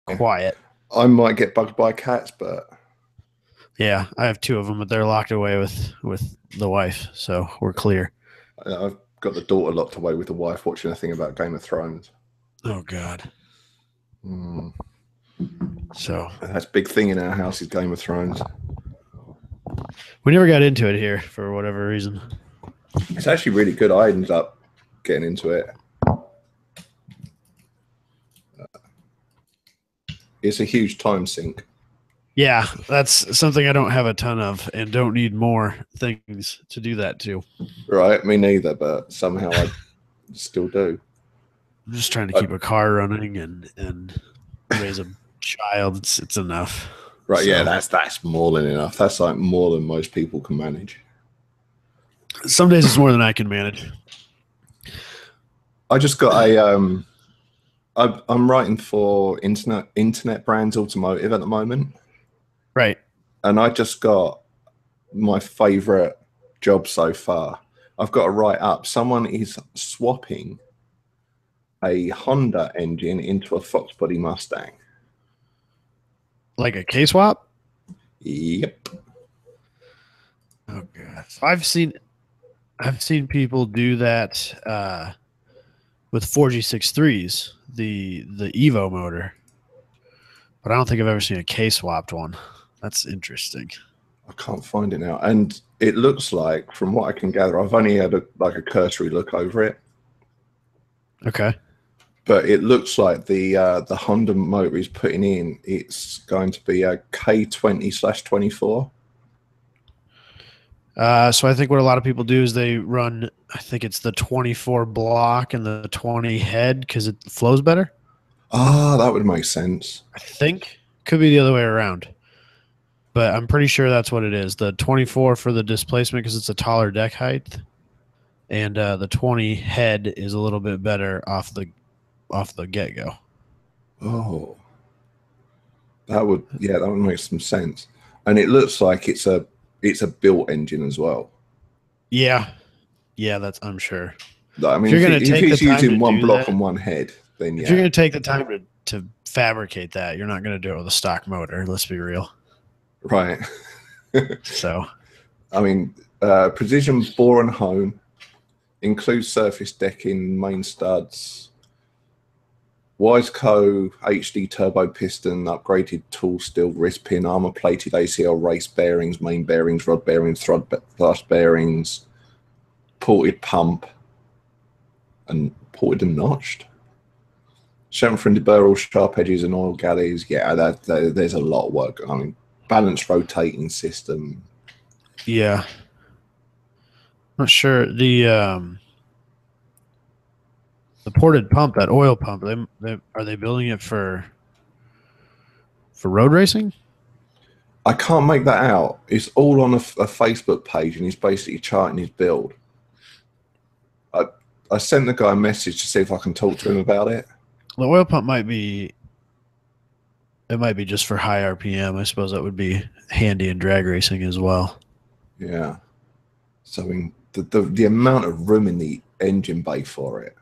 quiet. I might get bugged by cats, but Yeah, I have two of them, but they're locked away with the wife, so we're clear. I've got the daughter locked away with the wife watching a thing about Game of Thrones. Oh God. Mm. So That's a big thing in our house is Game of Thrones. we never got into it here for whatever reason. It's actually really good. I ended up getting into it. It's a huge time sink. Yeah, that's something I don't have a ton of and don't need more things to do that too. Right, me neither, but somehow I still do. I'm just trying to I, keep a car running and raise a child. It's enough. right, yeah, So that's more than enough. That's like more than most people can manage. some days it's more than I can manage. I just got a I'm writing for Internet Brands Automotive at the moment, Right. and I just got my favorite job so far. I've got to write up. Someone is swapping a Honda engine into a Fox Body Mustang. Like a K swap? Yep. Oh god. I've seen people do that with 4G63s, the Evo motor, but I don't think I've ever seen a K swapped one. That's interesting. I can't find it now, and it looks like, from what I can gather, I've only had a cursory look over it, Okay. but it looks like the Honda motor is putting in. It's going to be a K20/24. So I think what a lot of people do is they run, I think it's the 24 block and the 20 head because it flows better. Ah, that would make sense. I think could be the other way around, but I'm pretty sure that's what it is. The 24 for the displacement because it's a taller deck height, and the 20 head is a little bit better off the get go. Oh, that would make some sense. And it looks like it's a built engine as well. Yeah, yeah, that's I'm sure. I If mean, you're gonna if take the he's time to using one do block that, and one head, then if you're yeah, gonna take the time to fabricate that, you're not gonna do it with a stock motor. Let's be real. right. So I mean, precision bore and hone includes surface decking, main studs, Wiseco HD turbo piston, upgraded tool steel wrist pin, armor plated ACL race bearings, main bearings, rod bearings, thrust bearings, ported pump, and ported and notched. Chamfer and burl, sharp edges, and oil galleys. Yeah, there's a lot of work. I mean, balanced rotating system. yeah, not sure the ported pump, that oil pump. They are they building it for road racing? I can't make that out. It's all on a Facebook page, and he's basically charting his build. I, I sent the guy a message to see if I can talk to him about it. The oil pump might be just for high RPM. I suppose that would be handy in drag racing as well. Yeah. So I mean, the amount of room in the engine bay for it,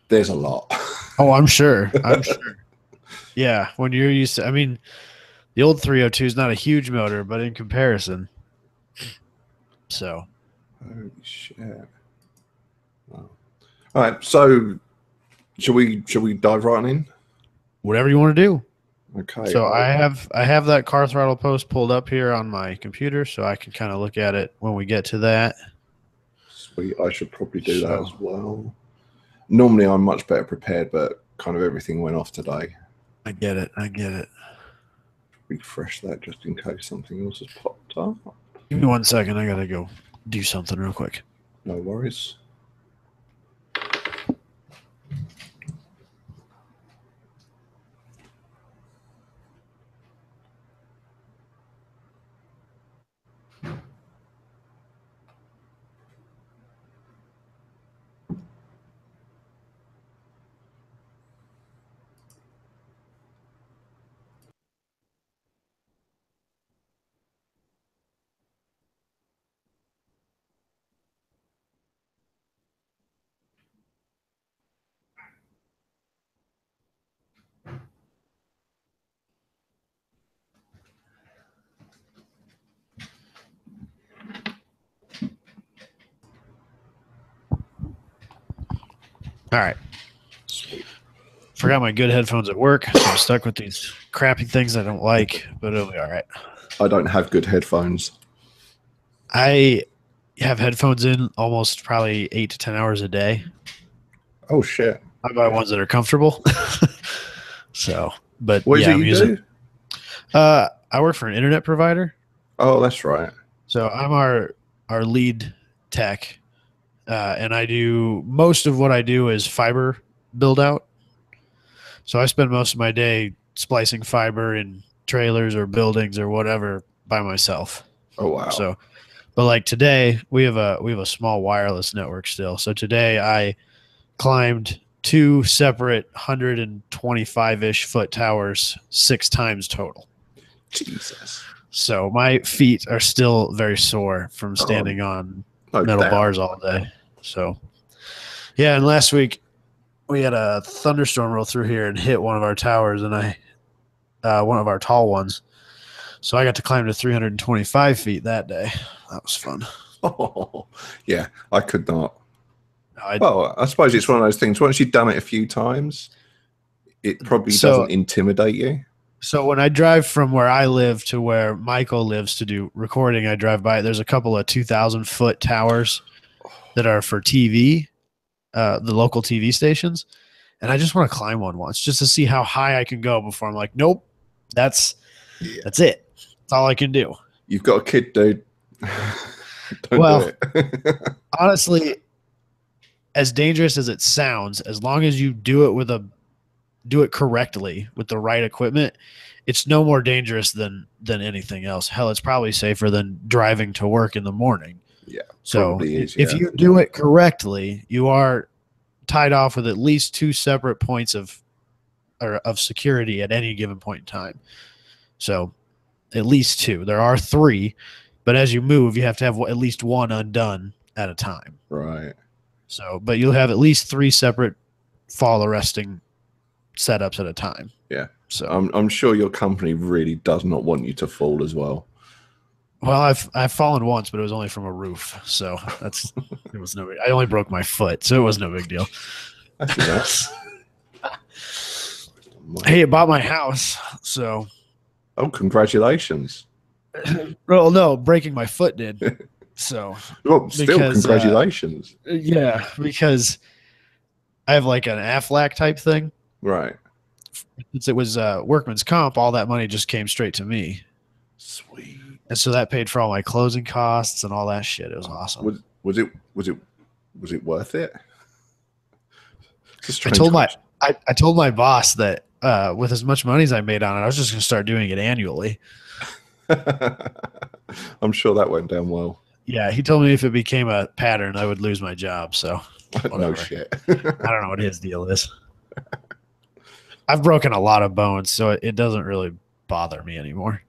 there's a lot. Oh, I'm sure. I'm sure. Yeah, when you're used to, I mean, the old 302 is not a huge motor, but in comparison, so Holy shit! Wow. All right, so should we dive right in? whatever you want to do. Okay, So I have that car throttle post pulled up here on my computer, so I can kind of look at it when we get to that. sweet. I should probably do that So as well. Normally, I'm much better prepared, but kind of everything went off today. I get it. I get it. Refresh that just in case something else has popped up. Give me 1 second. I gotta go do something real quick. No worries. All right. Sweet. Forgot my good headphones at work, so I'm stuck with these crappy things I don't like, but it'll be all right. I don't have good headphones. I have headphones in almost probably 8 to 10 hours a day. Oh shit! I buy ones that are comfortable. So, but What is yeah, it you do? I work for an internet provider. Oh, that's right. So I'm our lead tech, and I do most of what I do is fiber build out. So I spend most of my day splicing fiber in trailers or buildings or whatever by myself. Oh wow. So, but like today we have a small wireless network still. So today I climbed 2 separate 125-ish foot towers 6 times total. Jesus. So my feet are still very sore from standing on metal bars all day. So, yeah, and last week we had a thunderstorm roll through here and hit one of our towers, and one of our tall ones. So I got to climb to 325 feet that day. That was fun. Oh, yeah, I could not. I suppose it's one of those things. Once you've done it a few times, it probably doesn't intimidate you. So when I drive from where I live to where Michael lives to do recording, I drive by. There's a couple of 2,000-foot towers that are for TV, the local TV stations, and I just want to climb one once just to see how high I can go before I'm like, nope, that's it. That's all I can do. You've got a kid, dude. Don't do it. Honestly, as dangerous as it sounds, as long as you do it correctly with the right equipment, it's no more dangerous than anything else. Hell, it's probably safer than driving to work in the morning. Yeah. So if you do it correctly, you are tied off with at least 2 separate points of security at any given point in time. So at least 2. There are 3, but as you move, you have to have at least 1 undone at a time. Right. So, but you'll have at least 3 separate fall arresting setups at a time. Yeah. So I'm sure your company really does not want you to fall as well. Well, I've fallen once, but it was only from a roof, so it was no big. I only broke my foot, so it was no big deal. Actually, that's Hey, it bought my house, so. Oh, congratulations! Well, no, breaking my foot did. So. Well, still, congratulations. Yeah, because I have like an Aflac type thing. Right. Since it was workman's comp, all that money just came straight to me. Sweet. And so that paid for all my closing costs and all that shit. It was awesome. Was it worth it? I told my boss that with as much money as I made on it, I was just going to start doing it annually. I'm sure that went down well. Yeah, he told me if it became a pattern, I would lose my job. So no shit. I don't know what his deal is. I've broken a lot of bones, so it doesn't really bother me anymore.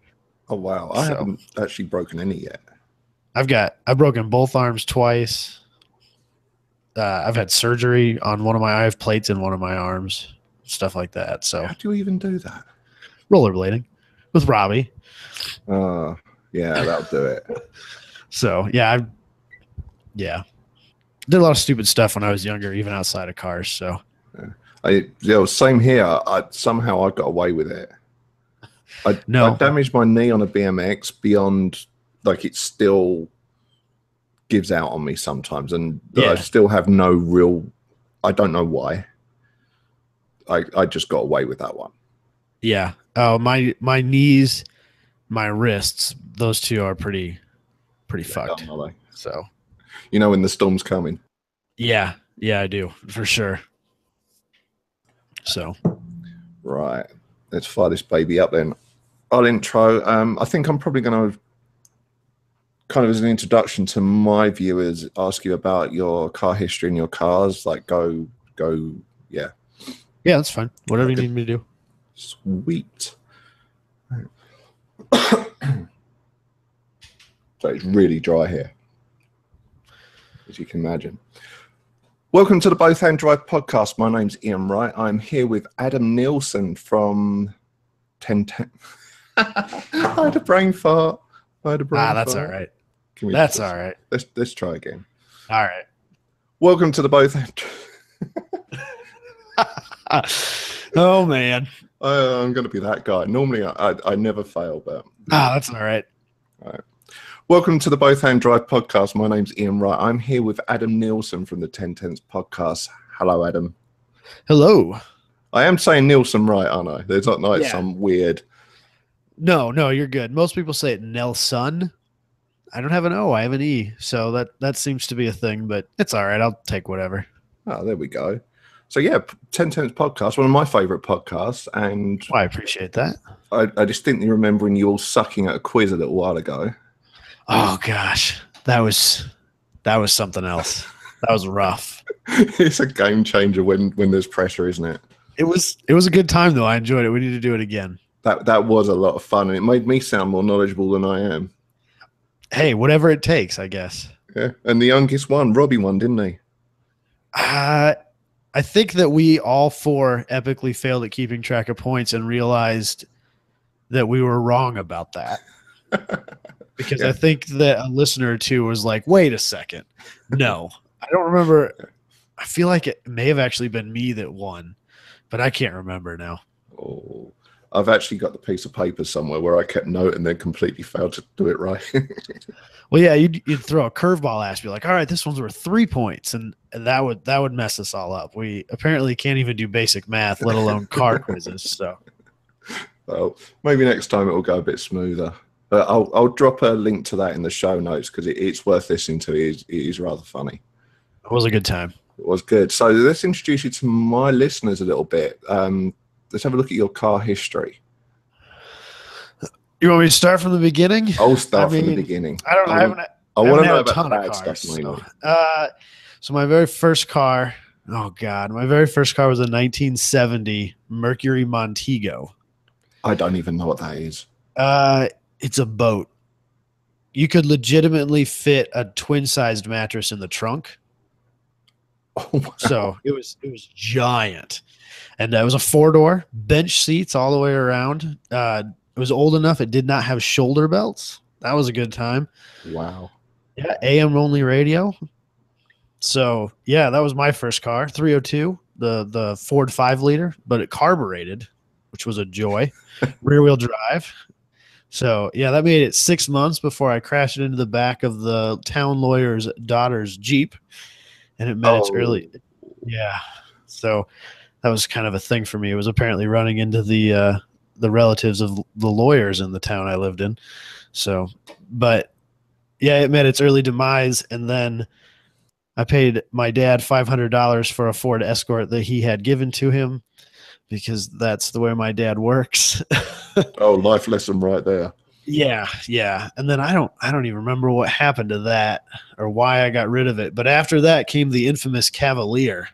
Oh wow, I haven't actually broken any yet. I've broken both arms twice. I've had surgery on one of my. I have plates in one of my arms, stuff like that. So how do you even do that? Rollerblading with Robbie. Yeah, that'll do it. So yeah, did a lot of stupid stuff when I was younger, even outside of cars. So same here. Somehow I got away with it. I damaged my knee on a BMX beyond, like, it still gives out on me sometimes, and I still have no real. I don't know why. I just got away with that one. Yeah. Oh, my knees, my wrists, those two are pretty fucked. Dumb, so, when the storm's coming. Yeah, I do for sure. So, right, let's fire this baby up then. I'll intro. I think I'm probably going to, kind of as an introduction to my viewers, ask you about your car history and your cars. Like, go, yeah. Yeah, that's fine. Whatever you need me to do. Sweet. So it's really dry here, as you can imagine. Welcome to the Both Hand Drive podcast. My name's Ian Wright. I'm here with Adam Nielsen from 1010. I had a brain fart. That's all right. That's all right. Let's try again. All right. Welcome to the Both Hand. Oh man. I'm going to be that guy. Normally, I never fail, but That's all right. all right. Welcome to the Both Hand Drive podcast. My name's Ian Wright. I'm here with Adam Nielsen from the 1010s podcast. Hello, Adam. Hello. I am saying Nielsen right, aren't I? There's not like Yeah. some weird. No, you're good. Most people say it Nelson. I don't have an O, I have an E. So that seems to be a thing, but it's all right. I'll take whatever. Oh, there we go. So yeah, 1010s podcast, one of my favorite podcasts, and I appreciate that. I distinctly remembering you all sucking at a quiz a little while ago. Oh gosh, that was something else. That was rough. It's a game changer when there's pressure, isn't it? It was a good time though. I enjoyed it. We need to do it again. That was a lot of fun, and it made me sound more knowledgeable than I am. Hey, whatever it takes, I guess. Yeah, and the youngest one, Robbie, won, didn't he? I think that we all four epically failed at keeping track of points and realized that we were wrong about that. Because Yeah. I think that a listener or two was like, wait a second. No, I don't remember. I feel like it may have actually been me that won, but I can't remember now. Oh, I've actually got the piece of paper somewhere where I kept note and then completely failed to do it right. Well, yeah, you'd throw a curveball at me like, all right, this one's worth 3 points. And that would mess us all up. We apparently can't even do basic math, let alone car quizzes. So Well, maybe next time it will go a bit smoother. But I'll drop a link to that in the show notes because it's worth listening to. It is rather funny. it was a good time. It was good. So let's introduce you to my listeners a little bit. Let's have a look at your car history. You want me to start from the beginning? I'll start from the mean, beginning. I want I to want to know had a about ton the of bad cars. stuff mainly. So my very first car, oh God, my very first car was a 1970 Mercury Montego. I don't even know what that is. It's a boat. You could legitimately fit a twin-sized mattress in the trunk. Oh, wow. So it was giant. And it was a 4-door, bench seats all the way around. It was old enough. It did not have shoulder belts. That was a good time. Wow. Yeah, AM only radio. So yeah, that was my first car, 302, the Ford 5-liter, but it carbureted, which was a joy. Rear wheel drive. So yeah, that made it 6 months before I crashed into the back of the town lawyer's daughter's Jeep, and it met its early. Yeah, so that was kind of a thing for me. It was apparently running into the relatives of the lawyers in the town I lived in. So, but yeah, it met its early demise, and then I paid my dad $500 for a Ford Escort that he had given to him because that's the way my dad works. Oh, life lesson right there. Yeah. And then I don't even remember what happened to that or why I got rid of it. But after that came the infamous Cavalier,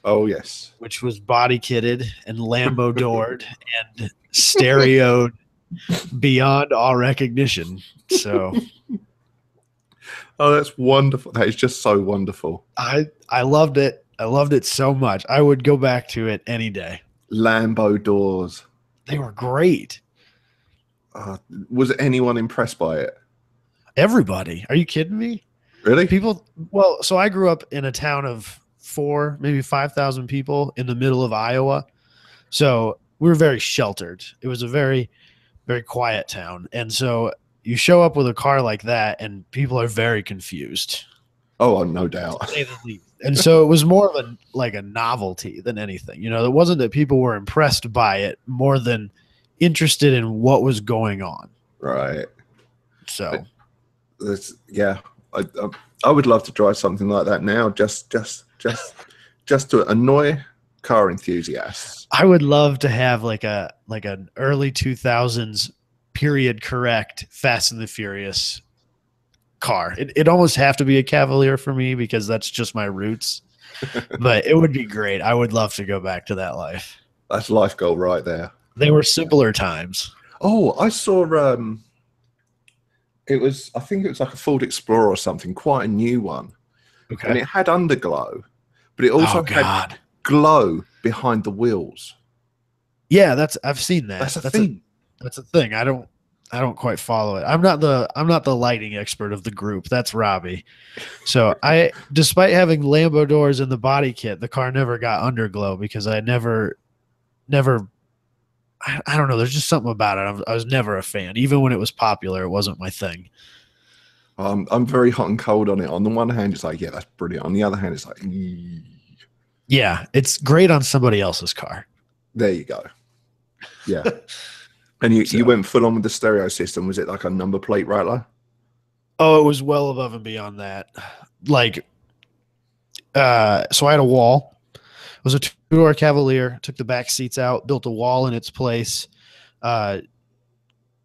Oh, yes. which was body kitted and Lambo doored and stereoed beyond all recognition. So Oh, that's wonderful. That is just so wonderful. I loved it. I loved it so much. I would go back to it any day. Lambo doors. They were great. Was anyone impressed by it? Everybody. Are you kidding me? Really? People. Well, so I grew up in a town of 4, maybe 5,000 people in the middle of Iowa. So we were very sheltered. It was a very, very quiet town. And so you show up with a car like that and people are very confused. Oh, no doubt. To say the least. And so it was more of a novelty than anything. You know, it wasn't that people were impressed by it more than interested in what was going on. Right. So Yeah, I would love to drive something like that now, just to annoy car enthusiasts. I would love to have like an early 2000s period correct Fast and the Furious car. It'd almost have to be a Cavalier for me because that's just my roots. But it would be great. I would love to go back to that life. That's life goal right there. They were simpler times. Oh, I saw I think it was like a Ford Explorer or something, quite a new one. Okay. And it had underglow, but it also had glow behind the wheels. Yeah, I've seen that. That's a thing. That's a thing. I don't I don't quite follow it. I'm not the lighting expert of the group. That's Robbie. So despite having Lambo doors in the body kit, the car never got underglow because I never. I don't know. There's just something about it. I was never a fan. Even when it was popular, it wasn't my thing. I'm very hot and cold on it. On the one hand, it's like, yeah, that's brilliant. On the other hand, it's like, Yeah, it's great on somebody else's car. There you go. Yeah. And you went full on with the stereo system. Was it like a number plate rattler? Oh, it was well above and beyond that. Like, so I had a wall. It was a two-door Cavalier. Took the back seats out, built a wall in its place.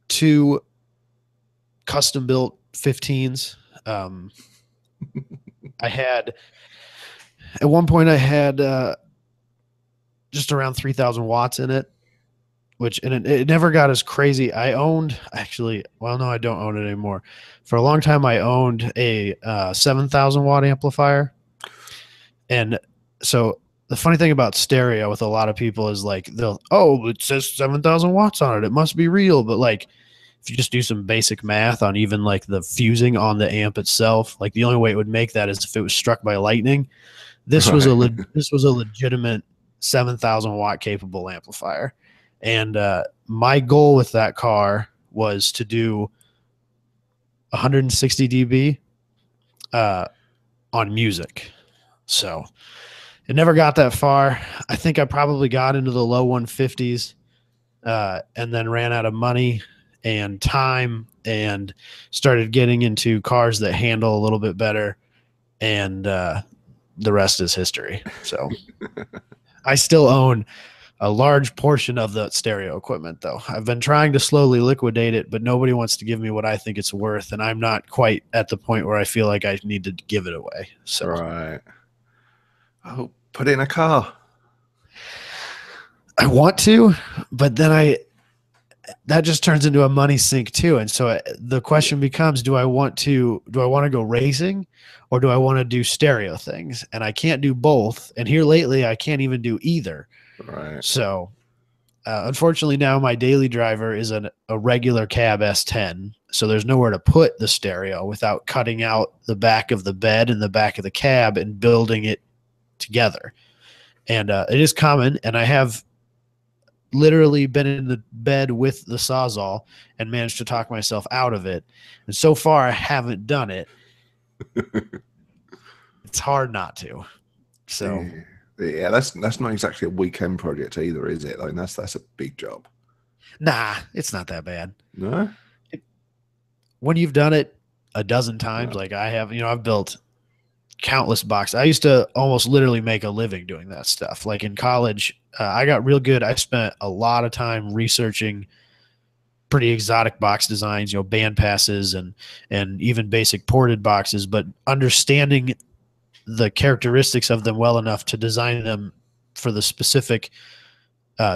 Two custom-built 15s. I had at one point I had just around 3,000 watts in it, it never got as crazy. I owned no, I don't own it anymore. For a long time, I owned a 7,000 watt amplifier, and so the funny thing about stereo with a lot of people is like it says 7,000 watts on it, it must be real, but like if you just do some basic math on even like the fusing on the amp itself, like the only way it would make that is if it was struck by lightning. This was a legitimate 7,000 watt capable amplifier. And my goal with that car was to do 160 dB on music. So it never got that far. I think I probably got into the low 150s and then ran out of money and time and started getting into cars that handle a little bit better. And the rest is history. So I still own a large portion of the stereo equipment, though. I've been trying to slowly liquidate it, but nobody wants to give me what I think it's worth, and I'm not quite at the point where I feel like I need to give it away. So, right. Oh, put it in a car. I want to, but then that just turns into a money sink too. And so the question becomes, do I want to go racing or do I want to do stereo things? And I can't do both. And here lately, I can't even do either. Right. So, unfortunately, now my daily driver is a regular cab S10. So there's nowhere to put the stereo without cutting out the back of the bed and the back of the cab and building it together. And it is common. And I have literally been in the bed with the Sawzall and managed to talk myself out of it. And so far, I haven't done it. It's hard not to. So. Yeah, that's not exactly a weekend project either, is it? Like that's a big job. Nah, it's not that bad. No? When you've done it a dozen times, like I have, I've built countless boxes. I used to almost literally make a living doing that stuff. Like in college, I got real good. I spent a lot of time researching pretty exotic box designs, band passes and even basic ported boxes, but understanding the characteristics of them well enough to design them for the specific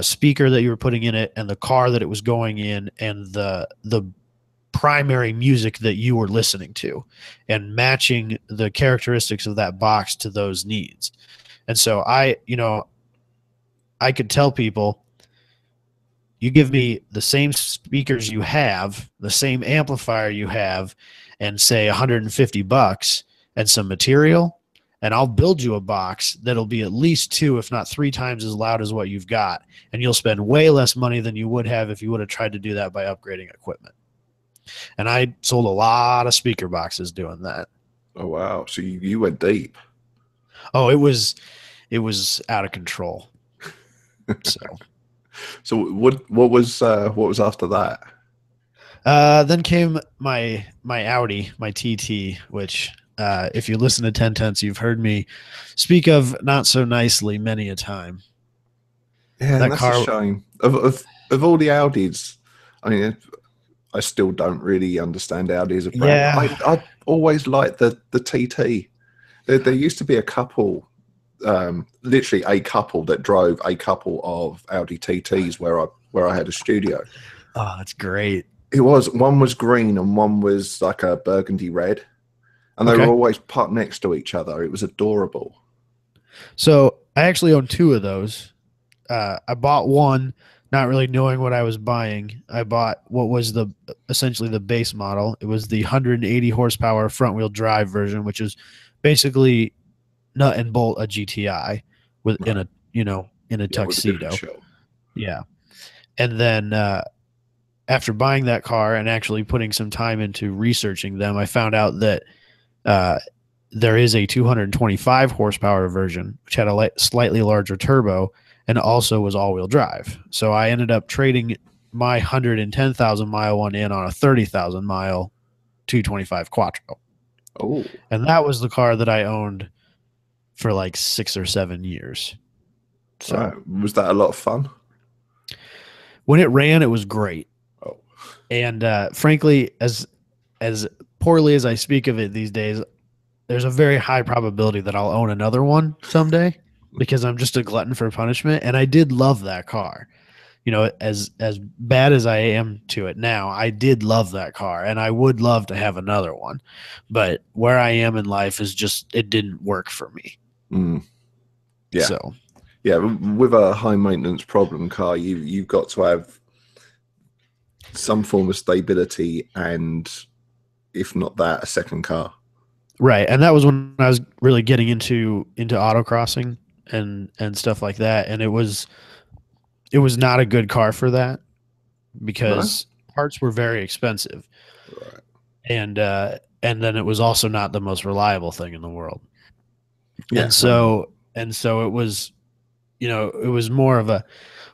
speaker that you were putting in it and the car that it was going in and the primary music that you were listening to and matching the characteristics of that box to those needs. And so I could tell people, you give me the same speakers you have, the same amplifier you have, and say $150 and some material, and I'll build you a box that'll be at least 2, if not 3 times as loud as what you've got. And you'll spend way less money than you would have if you would have tried to do that by upgrading equipment. And I sold a lot of speaker boxes doing that. Oh, wow. So you went deep. Oh, it was out of control. So what was after that? Then came my Audi, my TT, which if you listen to 10 Tenths, you've heard me speak of not so nicely many a time. Yeah, that's a shame. Of all the Audis, I mean, I still don't really understand Audi as a brand. Yeah. I always liked the TT. There used to be a couple, literally a couple that drove a couple of Audi TTs where I had a studio. Oh, that's great. One was green and one was like a burgundy red. And they were always parked next to each other. It was adorable. So I actually own 2 of those. I bought one not really knowing what I was buying, I bought what was the essentially the base model. It was the 180 horsepower front wheel drive version, which is basically nut and bolt a GTI with in Right. a in a Yeah, with a different tuxedo. shell. Yeah, and then after buying that car and actually putting some time into researching them, I found out that uh, there is a 225 horsepower version, which had a slightly larger turbo and also was all wheel drive. So I ended up trading my 110,000 mile one in on a 30,000 mile 225 Quattro. Oh, And that was the car that I owned for like 6 or 7 years. right. So Was that a lot of fun? when it ran, it was great. Oh, And frankly, as poorly as I speak of it these days, there's a very high probability that I'll own another one someday because I'm just a glutton for punishment. And I did love that car. You know, as bad as I am to it now, I did love that car, and I would love to have another one. But where I am in life is just it didn't work for me. mm, yeah. So Yeah, with a high maintenance problem car, you've got to have some form of stability, and if not that, a second car. right, and that was when I was really getting into autocrossing and stuff like that, and it was not a good car for that No, because parts were very expensive, right. and then it was also not the most reliable thing in the world. Yeah, And so it was, it was more of a,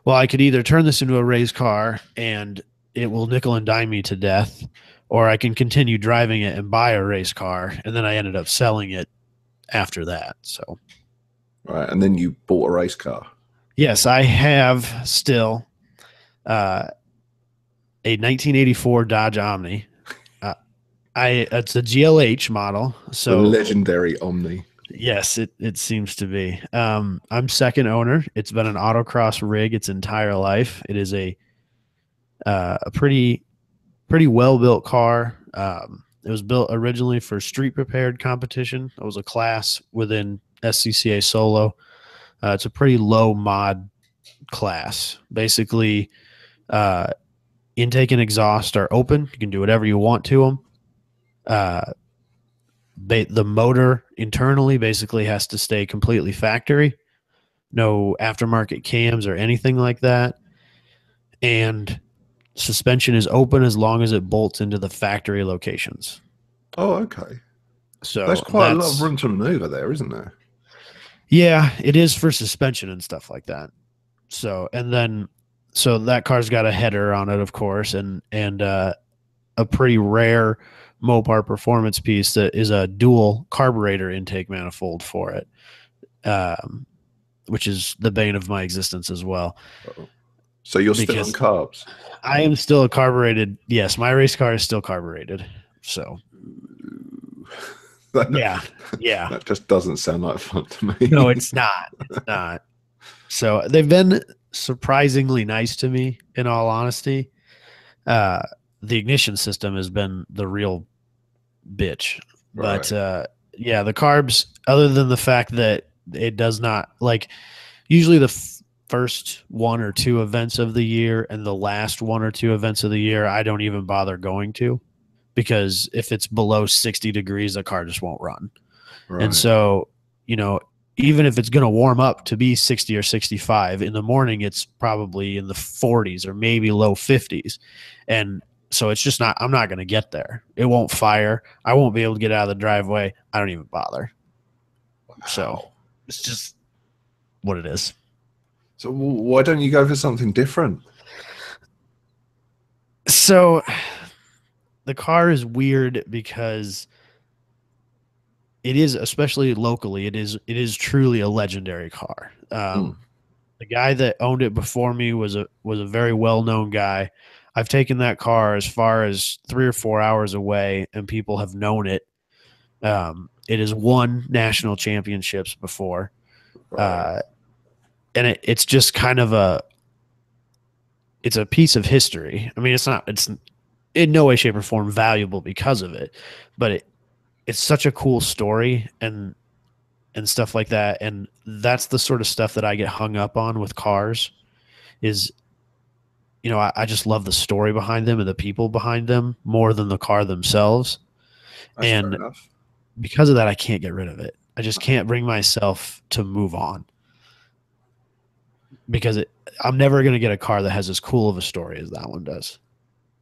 well, I could either turn this into a race car and it will nickel and dime me to death, or I can continue driving it and buy a race car. And then I ended up selling it after that. So right. And then you bought a race car. yes, I have still uh, a 1984 Dodge Omni. Uh, it's a GLH model. The So legendary Omni. yes, it seems to be. I'm second owner. It's been an autocross rig its entire life. It is a pretty well built car. It was built originally for street prepared competition. It was a class within SCCA Solo. It's a pretty low mod class. Basically, uh, intake and exhaust are open. You can do whatever you want to them. Uh, the motor internally basically has to stay completely factory. No aftermarket cams or anything like that. And suspension is open as long as it bolts into the factory locations. Oh, okay. There's So quite a lot of room to maneuver there, isn't there? yeah, it is for suspension and stuff like that. So so that car's got a header on it, of course, and a pretty rare Mopar performance piece that is a dual carburetor intake manifold for it, which is the bane of my existence as well. Uh-oh. So you're still on carbs? I am still a carbureted. Yes, my race car is still carbureted. So yeah. That just doesn't sound like fun to me. No, it's not. It's not. So they've been surprisingly nice to me, in all honesty. The ignition system has been the real bitch. But Right. yeah, the carbs, other than the fact that it does not, like, usually the first one or two events of the year and the last one or two events of the year, I don't even bother going to, because if it's below 60 degrees, the car just won't run. Right. And so, even if it's going to warm up to be 60 or 65 in the morning, it's probably in the 40s or maybe low 50s. And so it's just not, I'm not going to get there. It won't fire. I won't be able to get out of the driveway. I don't even bother. Wow. So it's just what it is. So why don't you go for something different? So the car is weird because it is, especially locally, it is truly a legendary car. The guy that owned it before me was a very well-known guy. I've taken that car as far as 3 or 4 hours away, and people have known it. It has won national championships before, Right. and it's just kind of it's a piece of history. I mean, it's in no way, shape, or form valuable because of it, but it's such a cool story and stuff like that. And that's the sort of stuff that I get hung up on with cars is I just love the story behind them and the people behind them more than the car themselves. That's fair And enough. because of that, I can't get rid of it. I just can't bring myself to move on because I'm never going to get a car that has as cool of a story as that one does.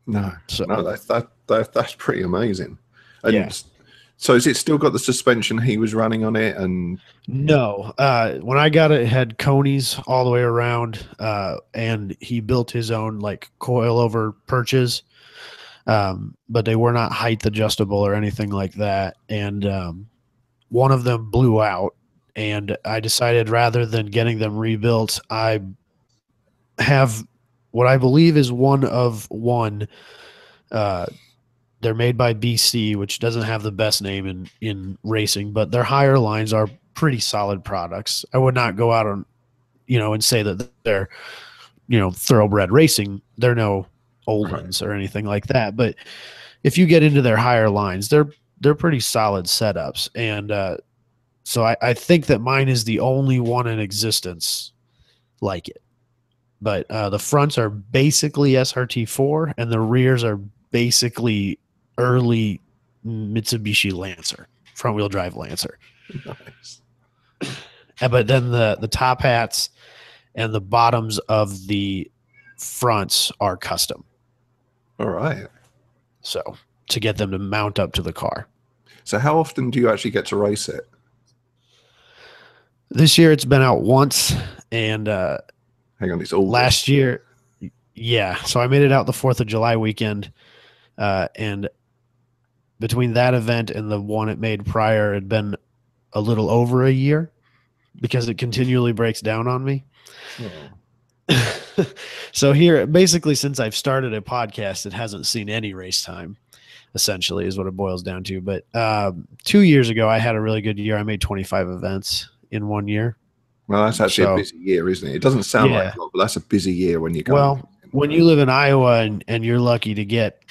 No, So no, that's pretty amazing. And yeah. so is it still got the suspension he was running on it? And No, when I got it, it had conies all the way around, and he built his own like coilover perches, but they were not height adjustable or anything like that. And one of them blew out, and I decided rather than getting them rebuilt, I have what I believe is one of one. Uh, they're made by BC, which doesn't have the best name in racing, but their higher lines are pretty solid products. I would not go out on, and say that they're, thoroughbred racing. They're no Oldlands or anything like that. But if you get into their higher lines, they're pretty solid setups. And so I think that mine is the only one in existence like it. But the fronts are basically SRT4 and the rears are basically early Mitsubishi Lancer, front wheel drive Lancer. nice. But then the top hats and the bottoms of the fronts are custom. All right. So to get them to mount up to the car. So how often do you actually get to race it? This year it's been out once, and Hang on, it's August. last year, yeah. So I made it out the 4th of July weekend, and between that event and the one it made prior, it'd been a little over a year because it continually breaks down on me. Oh. So here, basically, since I've started a podcast, it hasn't seen any race time, essentially, is what it boils down to. But 2 years ago, I had a really good year. I made 25 events in 1 year. Well, that's actually a busy year, isn't it? It doesn't sound like a lot, but that's a busy year when you go. Well, when you live in Iowa and you're lucky to get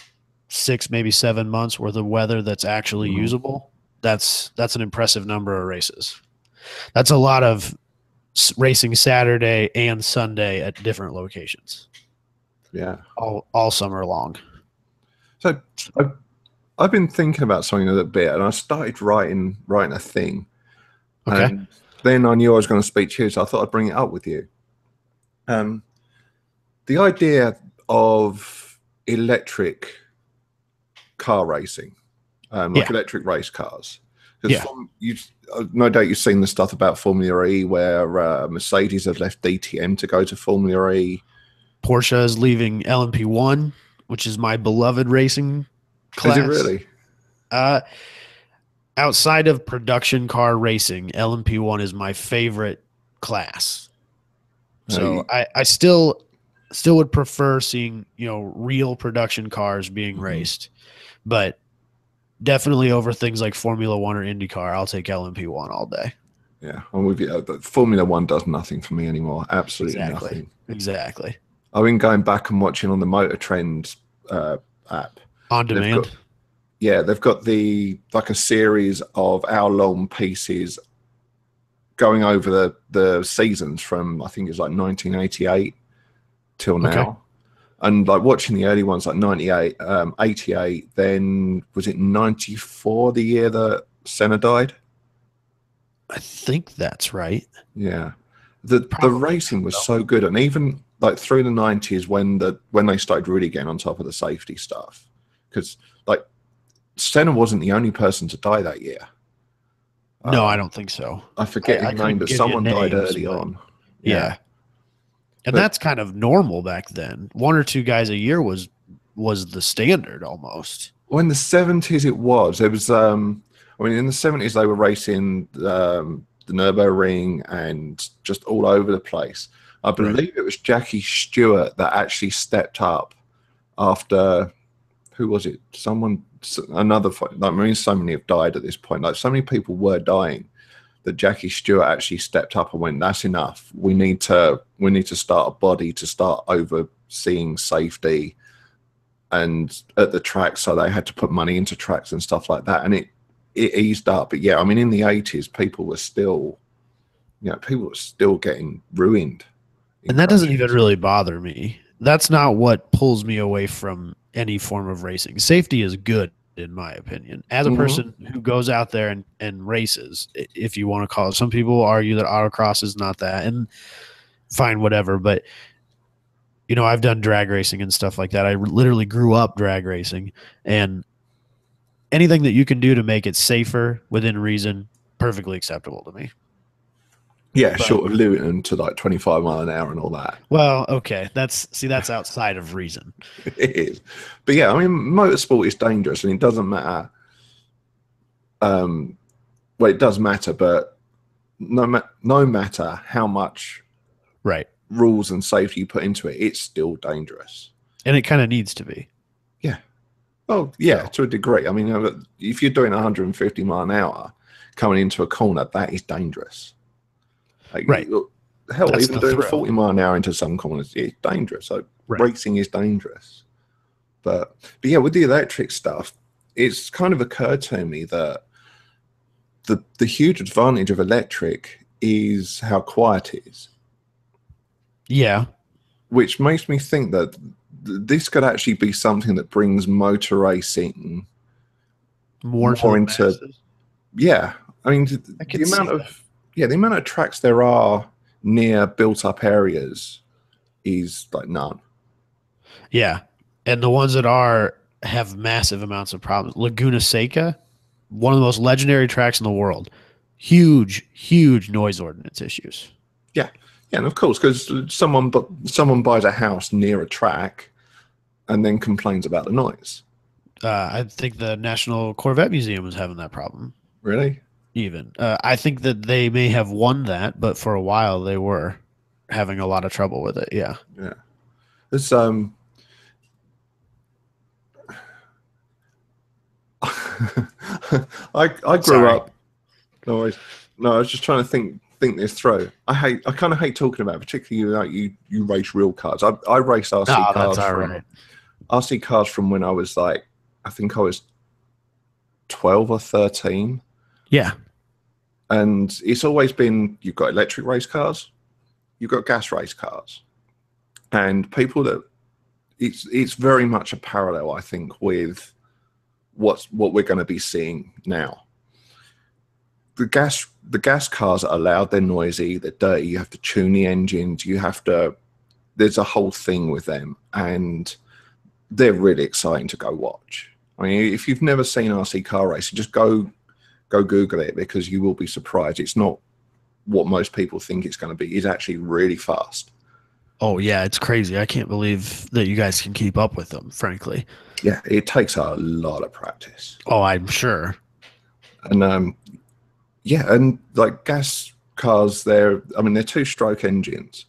6, maybe 7 months worth of weather that's actually usable, that's an impressive number of races. That's a lot of racing Saturday and Sunday at different locations. Yeah, all summer long. So I've been thinking about something a little bit, and I started writing a thing. Okay. And then I knew I was going to speak to you, so I thought I'd bring it up with you. The idea of electric car racing, electric race cars. Yeah. No doubt you've seen the stuff about Formula E where Mercedes have left DTM to go to Formula E. Porsche is leaving LMP1, which is my beloved racing class. Is it really? Outside of production car racing, LMP1 is my favorite class. So I still would prefer seeing, real production cars being raced, but definitely over things like Formula One or IndyCar, I'll take LMP1 all day. Yeah, I'm with you. Formula One does nothing for me anymore. Absolutely nothing. Exactly. I've been going back and watching on the Motor Trend app. On demand. They've got a series of hour-long pieces going over the seasons from, I think it's like 1988 till now. Okay. And like watching the early ones like 98, 88, then was it 94 the year that Senna died? I think that's right. Yeah. The racing was so good, and even like through the 90s when they started really getting on top of the safety stuff, because like Senna wasn't the only person to die that year. No, I don't think so. I forget his name, but someone died early on. Yeah. And that's kind of normal back then. 1 or 2 guys a year was the standard almost. Well, in the 70s it was. There was in the 70s they were racing the Nürburgring and just all over the place. I believe it was Jackie Stewart that actually stepped up after, who was it? Another, like, so many have died at this point. Like, so many people were dying that Jackie Stewart actually stepped up and went, "That's enough. We need to start a body to start overseeing safety and at the track." So they had to put money into tracks and stuff like that, and it eased up. But yeah, I mean, in the 80s, people were still getting ruined. And that doesn't even really bother me. that's not what pulls me away from any form of racing. Safety is good, in my opinion. As a Hmm. person who goes out there and races, if you want to call it, some people argue that autocross is not that, and fine, whatever. But I've done drag racing and stuff like that. I literally grew up drag racing, and anything that you can do to make it safer within reason, perfectly acceptable to me. Yeah, But short of limiting them to like 25 mile an hour and all that. well, okay, that's outside of reason. It is. But yeah, I mean, motorsport is dangerous and it doesn't matter. Well, it does matter, but no matter how much Right. rules and safety you put into it, it's still dangerous. And it kind of needs to be. Yeah. Well, yeah, So. to a degree. I mean, if you're doing 150 mile an hour coming into a corner, that is dangerous. Like, Right. Hell, That's even the doing thrill. 40 mile an hour into some corners, it's dangerous. So Right. racing is dangerous. But yeah, with the electric stuff, it's kind of occurred to me that the huge advantage of electric is how quiet it is. Yeah. Which makes me think that this could actually be something that brings motor racing More to more the into masses. yeah. I mean, I the can see amount that. of the amount of tracks there are near built-up areas is like none. Yeah. And the ones that are have massive amounts of problems. Laguna Seca, one of the most legendary tracks in the world. Huge, huge noise ordinance issues. Yeah, and of course, because someone buys a house near a track and then complains about the noise. I think the National Corvette Museum is having that problem. Really? Even I think that they may have won that, but for a while they were having a lot of trouble with it. Yeah. Yeah. There's I grew Sorry. up. No, I was just trying to think this through. I kind of hate talking about it, particularly like you race real cars. I race RC No, cars that's all from right. RC cars from when I was like, I think I was 12 or 13. Yeah. And it's always been, you've got electric race cars, you've got gas race cars, and people that it's very much a parallel, I think, with what we're going to be seeing now. The gas cars are loud, they're noisy, they're dirty. You have to tune the engines. There's a whole thing with them, and they're really exciting to go watch. I mean, if you've never seen RC car racing, just go Google it, because you will be surprised. It's not what most people think it's going to be. It's actually really fast. Oh yeah, it's crazy. I can't believe that you guys can keep up with them, frankly. Yeah, it takes a lot of practice. Oh, I'm sure. And yeah, and like gas cars, they're two-stroke engines,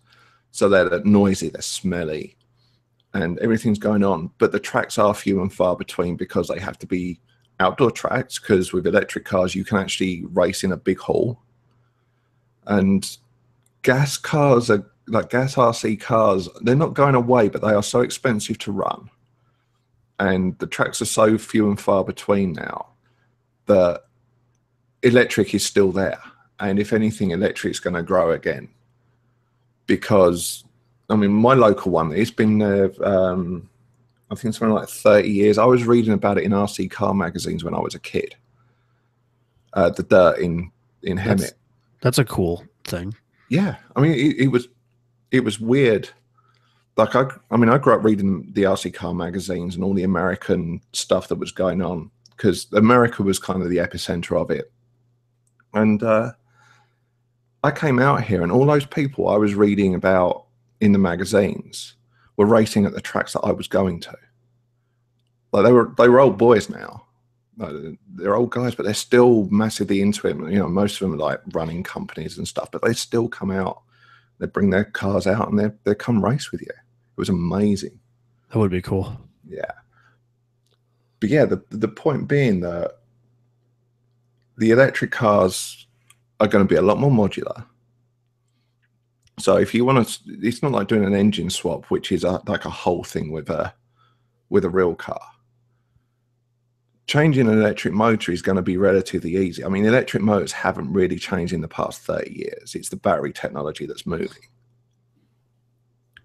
so they're noisy, they're smelly, and everything's going on. But the tracks are few and far between because they have to be outdoor tracks, because with electric cars you can actually race in a big hall. And gas cars are like gas RC cars, they're not going away, but they are so expensive to run, and the tracks are so few and far between now that electric is still there. And if anything, electric's going to grow again, because I mean, my local one, it's been there I think something like 30 years. I was reading about it in RC car magazines when I was a kid. The Dirt in Hemet. That's a cool thing. Yeah, I mean, it was weird. Like I grew up reading the RC car magazines and all the American stuff that was going on, because America was kind of the epicenter of it. And I came out here, and all those people I was reading about in the magazines were racing at the tracks that I was going to. Like they were old boys now. They're old guys, but they're still massively into it. You know, most of them are like running companies and stuff, but they still come out. They bring their cars out and they come race with you. It was amazing. That would be cool. Yeah. But yeah, the point being that the electric cars are going to be a lot more modular. So if you want to, it's not like doing an engine swap, which is like a whole thing with a real car. Changing an electric motor is going to be relatively easy. I mean, electric motors haven't really changed in the past 30 years. It's the battery technology that's moving.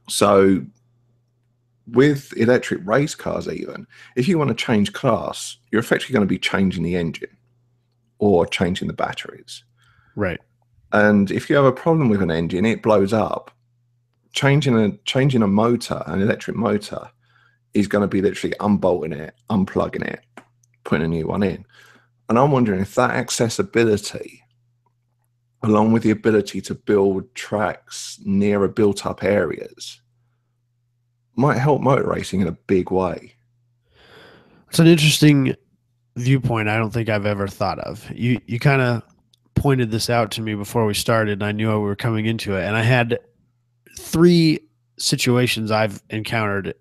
So with electric race cars, even if you want to change class, you're effectively going to be changing the engine or changing the batteries. Right. And if you have a problem with an engine, it blows up. Changing a motor, an electric motor, is going to be literally unbolting it, unplugging it, putting a new one in. And I'm wondering if that accessibility, along with the ability to build tracks nearer built-up areas, might help motor racing in a big way. It's an interesting viewpoint I don't think I've ever thought of. You kind of pointed this out to me before we started, and I knew we were coming into it. And I had 3 situations I've encountered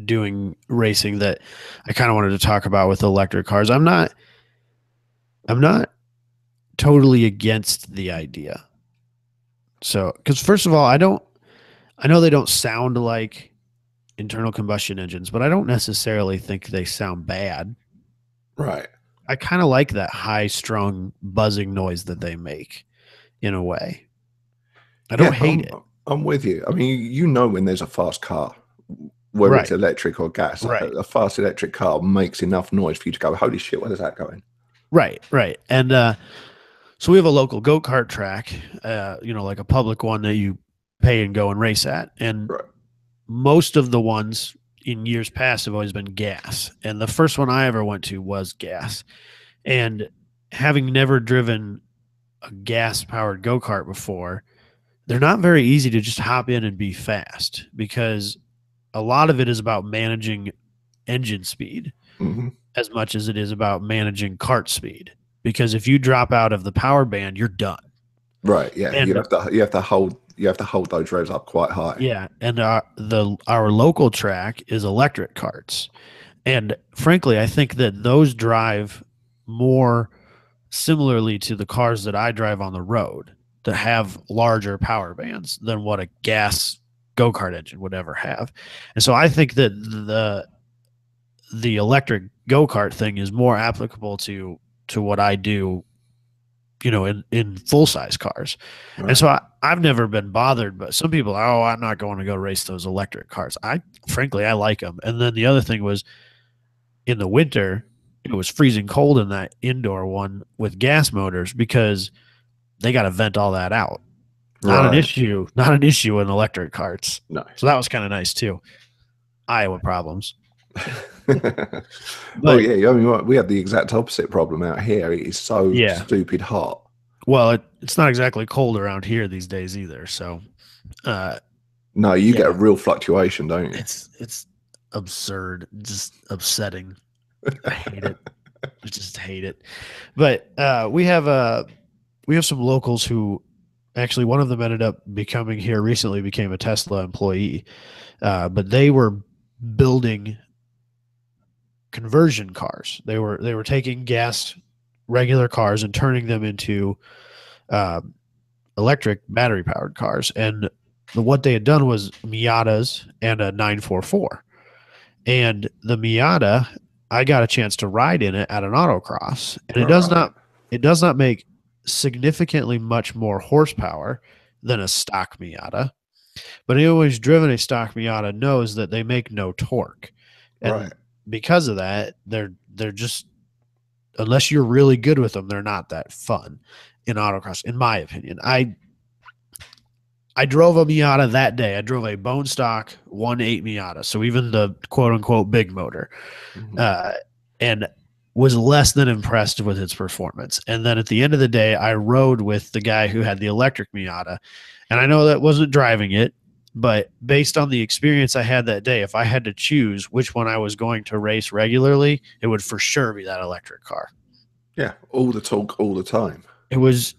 doing racing that I kind of wanted to talk about with electric cars. I'm not totally against the idea. So, because first of all, I know they don't sound like internal combustion engines, but I don't necessarily think they sound bad. Right. I kind of like that high strung buzzing noise that they make in a way. I don't hate it. I'm with you. I mean, you know, when there's a fast car, whether it's electric or gas, a fast electric car makes enough noise for you to go, holy shit, where is that going? Right. And so we have a local go-kart track, like a public one that you pay and go and race at. And most of the ones in years past have always been gas. And the first one I ever went to was gas. And having never driven a gas-powered go-kart before, they're not very easy to just hop in and be fast, because a lot of it is about managing engine speed as much as it is about managing kart speed. Because if you drop out of the power band, you're done. Right. Yeah. And you have to hold those revs up quite high. Yeah. And our local track is electric karts. And frankly, I think that those drive more similarly to the cars that I drive on the road, that have larger power bands than what a gas go-kart engine would ever have. And so I think that the electric go-kart thing is more applicable to what I do, in full-size cars. Right. And so I've never been bothered, but some people, I'm not going to go race those electric cars. Frankly, I like them. And then the other thing was, in the winter, it was freezing cold in that indoor one with gas motors, because they got to vent all that out. Not an issue in electric carts. No. So that was kind of nice too. Iowa problems. Well, yeah, I mean, we have the exact opposite problem out here. It is so stupid hot. Well, it's not exactly cold around here these days either. So, no, you get a real fluctuation, don't you? It's absurd, just upsetting. I hate it. I just hate it. But we have some locals who, actually, one of them ended up became a Tesla employee, but they were building conversion cars. They were taking regular cars and turning them into electric battery powered cars. And what they had done was Miatas and a 944. And the Miata, I got a chance to ride in it at an autocross, and it does not make significantly much more horsepower than a stock Miata. But anyone who's driven a stock Miata knows that they make no torque. And because of that, they're just, unless you're really good with them, they're not that fun in autocross, in my opinion. I drove a Miata that day. I drove a bone stock 1.8 Miata, so even the quote-unquote big motor, and was less than impressed with its performance. And then at the end of the day, I rode with the guy who had the electric Miata, and I know that wasn't driving it, but based on the experience I had that day, if I had to choose which one I was going to race regularly, it would for sure be that electric car. Yeah, all the talk, all the time. It was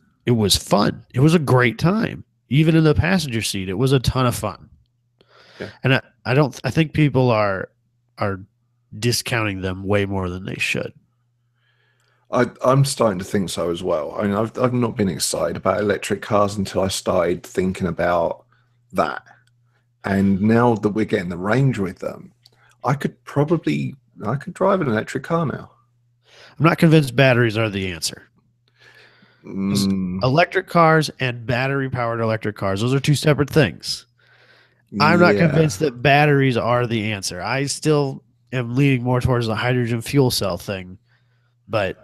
fun. It was a great time. Even in the passenger seat, it was a ton of fun. Yeah. And I think people are discounting them way more than they should. I'm starting to think so as well. I mean, I've not been excited about electric cars until I started thinking about that. And now that we're getting the range with them, I could drive an electric car now. I'm not convinced batteries are the answer. Electric cars and battery-powered electric cars, those are two separate things. I'm not Yeah. convinced that batteries are the answer. I still am leaning more towards the hydrogen fuel cell thing, but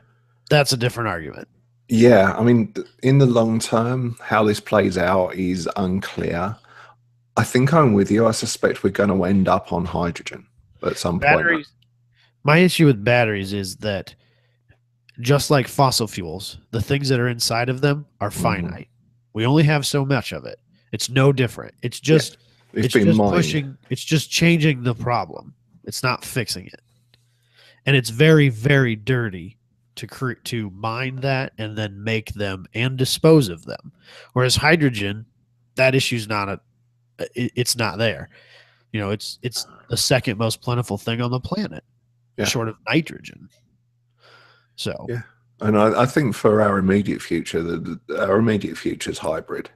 that's a different argument. Yeah, I mean, in the long term, how this plays out is unclear. I think I'm with you. I suspect we're going to end up on hydrogen at some point. Batteries, my issue with batteries is that just like fossil fuels, the things that are inside of them are Mhm. finite. We only have so much of it. It's no different. Yeah, it's It's been just mined. pushing, it's just changing the problem. It's not fixing it. And it's very, very dirty to mine that and then make them and dispose of them. Whereas hydrogen, that issue's not it's not there. You know, it's the second most plentiful thing on the planet, Yeah, short of nitrogen. So yeah. And I think for our immediate future, our immediate future is hybrid.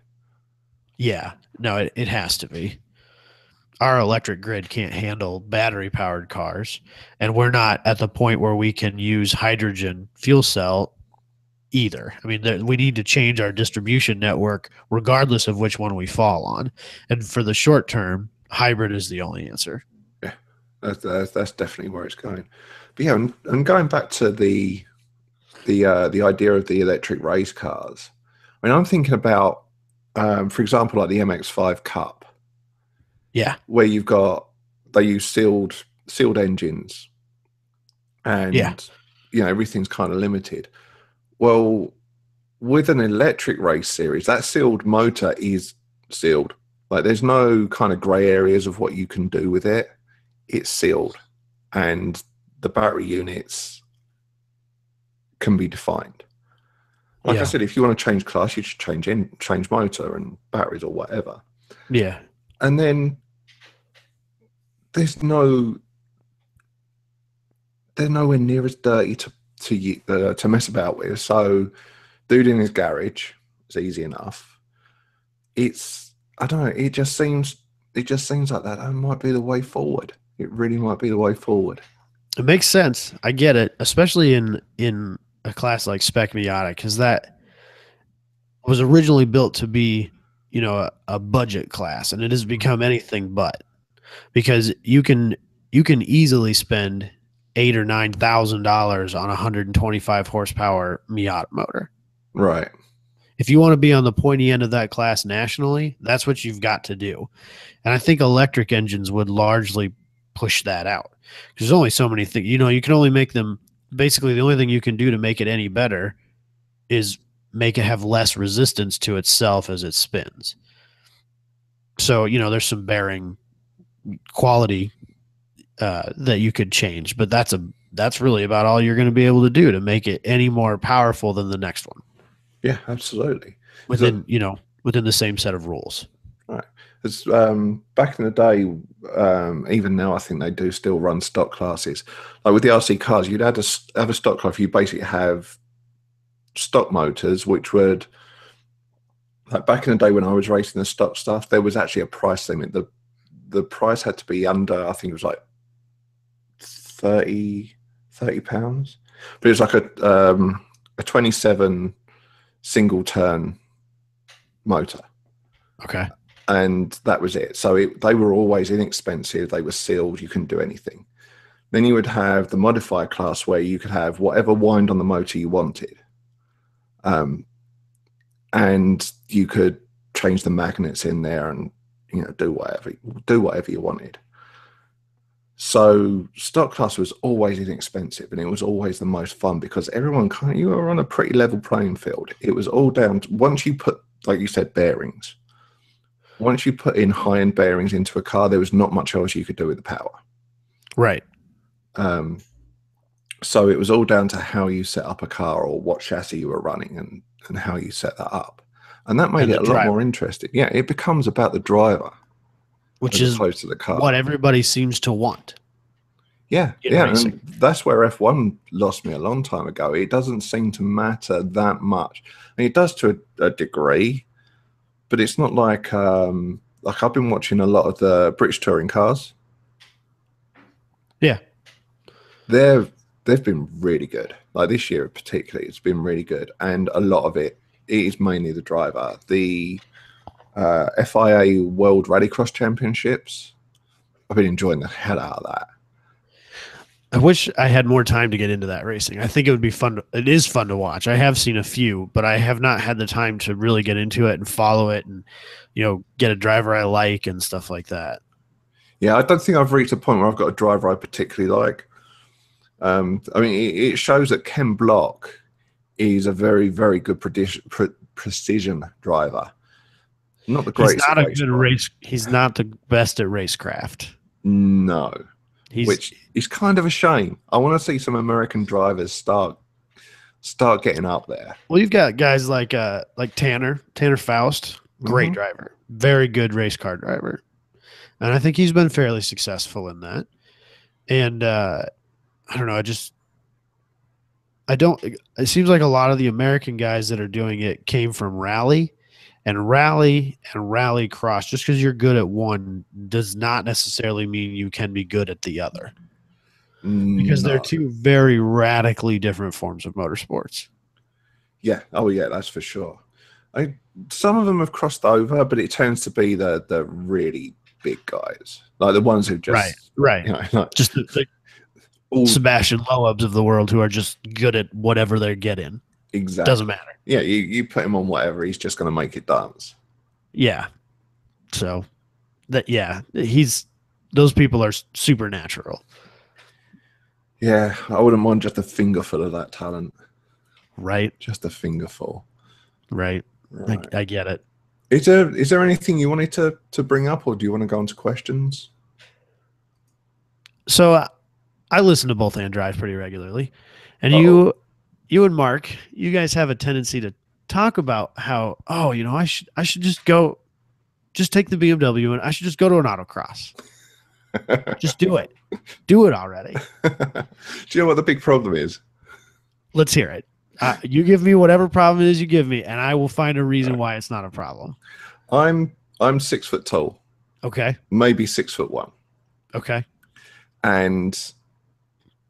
yeah, no, it has to be. Our electric grid can't handle battery powered cars, and we're not at the point where we can use hydrogen fuel cell either. I mean, we need to change our distribution network regardless of which one we fall on. And for the short term, hybrid is the only answer. Yeah, that's definitely where it's going. But yeah, and going back to the idea of the electric race cars. I mean, I'm thinking about, for example, like the MX-5 Cup, Yeah. where they use sealed engines, Yeah. and everything's kind of limited. Well, with an electric race series, that sealed motor is sealed. Like there's no kind of grey areas of what you can do with it. It's sealed, and the battery units can be defined. Like I Yeah. said, if you want to change class, you should change motor and batteries or whatever. Yeah. And then there's no they're nowhere near as dirty to mess about with. So, dude in his garage is easy enough. It's I don't know. It just seems like that might be the way forward. It really might be the way forward. It makes sense. I get it, especially in a class like Spec Miata, because that was originally built to be, a budget class, and it has become anything but. Because you can easily spend $8,000 or $9,000 on a 125 horsepower Miata motor. Right. If you want to be on the pointy end of that class nationally, that's what you've got to do. And I think electric engines would largely push that out because there's only so many things. You can only make them. Basically, the only thing you can do to make it any better is make it have less resistance to itself as it spins. So, there's some bearing quality that you could change, but that's really about all you're going to be able to do to make it any more powerful than the next one Yeah, absolutely. So, within the same set of rules. right. It's, back in the day, even now, I think they do still run stock classes. Like with the RC cars, you'd have a stock class. You basically have stock motors, which would, like back in the day when I was racing the stock stuff, there was actually a price limit. The price had to be under, I think it was like 30 pounds, but it was like a 27 single turn motor. Okay. And that was it. So they were always inexpensive. They were sealed. You couldn't do anything. Then you would have the modifier class where you could have whatever wind on the motor you wanted. And you could change the magnets in there and, do whatever you wanted. So stock class was always inexpensive and it was always the most fun because you were on a pretty level playing field. It was all down to, once you put, like you said, bearings. Once you put in high-end bearings into a car, there was not much else you could do with the power. Right. So it was all down to how you set up a car or what chassis you were running and how you set that up. And that made it a lot more interesting. Yeah, it becomes about the driver, which as is opposed to the car. what everybody seems to want. Yeah, racing. and that's where F1 lost me a long time ago. It doesn't seem to matter that much. I mean, it does to a degree, but it's not like I've been watching a lot of the British touring cars. Yeah, they've been really good. Like this year, particularly, it's been really good, and a lot of it is mainly the driver. The FIA World Rallycross Championships. I've been enjoying the hell out of that. I wish I had more time to get into that racing. I think it would be fun. It is fun to watch. I have seen a few, but I have not had the time to really get into it and follow it and, get a driver I like and stuff like that. Yeah, I don't think I've reached a point where I've got a driver I particularly like. I mean, it shows that Ken Block is a very, very good precision driver. Not the greatest. He's not a good race. He's not the best at racecraft. No, which is kind of a shame. I want to see some American drivers start getting up there. Well, you've got guys like Tanner Faust, great driver, very good race car driver, and I think he's been fairly successful in that. And I don't know. It seems like a lot of the American guys that are doing it came from rally cross. Just because you're good at one does not necessarily mean you can be good at the other. Because they're two very radically different forms of motorsports. Yeah. Oh, yeah, that's for sure. Some of them have crossed over, but it tends to be the really big guys, like the ones who just right. Just the Sebastian Loebs of the world who are just good at whatever they get in. Exactly. Doesn't matter. Yeah, you put him on whatever, he's just going to make it dance. Yeah. So those people are supernatural. Yeah, I wouldn't mind just a fingerful of that talent. Right. Just a fingerful. Right. I get it. Is there anything you wanted to bring up, or do you want to go on to questions? So I listen to Both and Drive pretty regularly, and you and Mark, you guys have a tendency to talk about how, I should just take the BMW and I should just go to an autocross. Just do it. Do it already. Do you know what the big problem is? Let's hear it. You give me whatever problem it is you give me, and I will find a reason why it's not a problem. I'm 6 foot tall. Okay. Maybe 6'1". Okay. And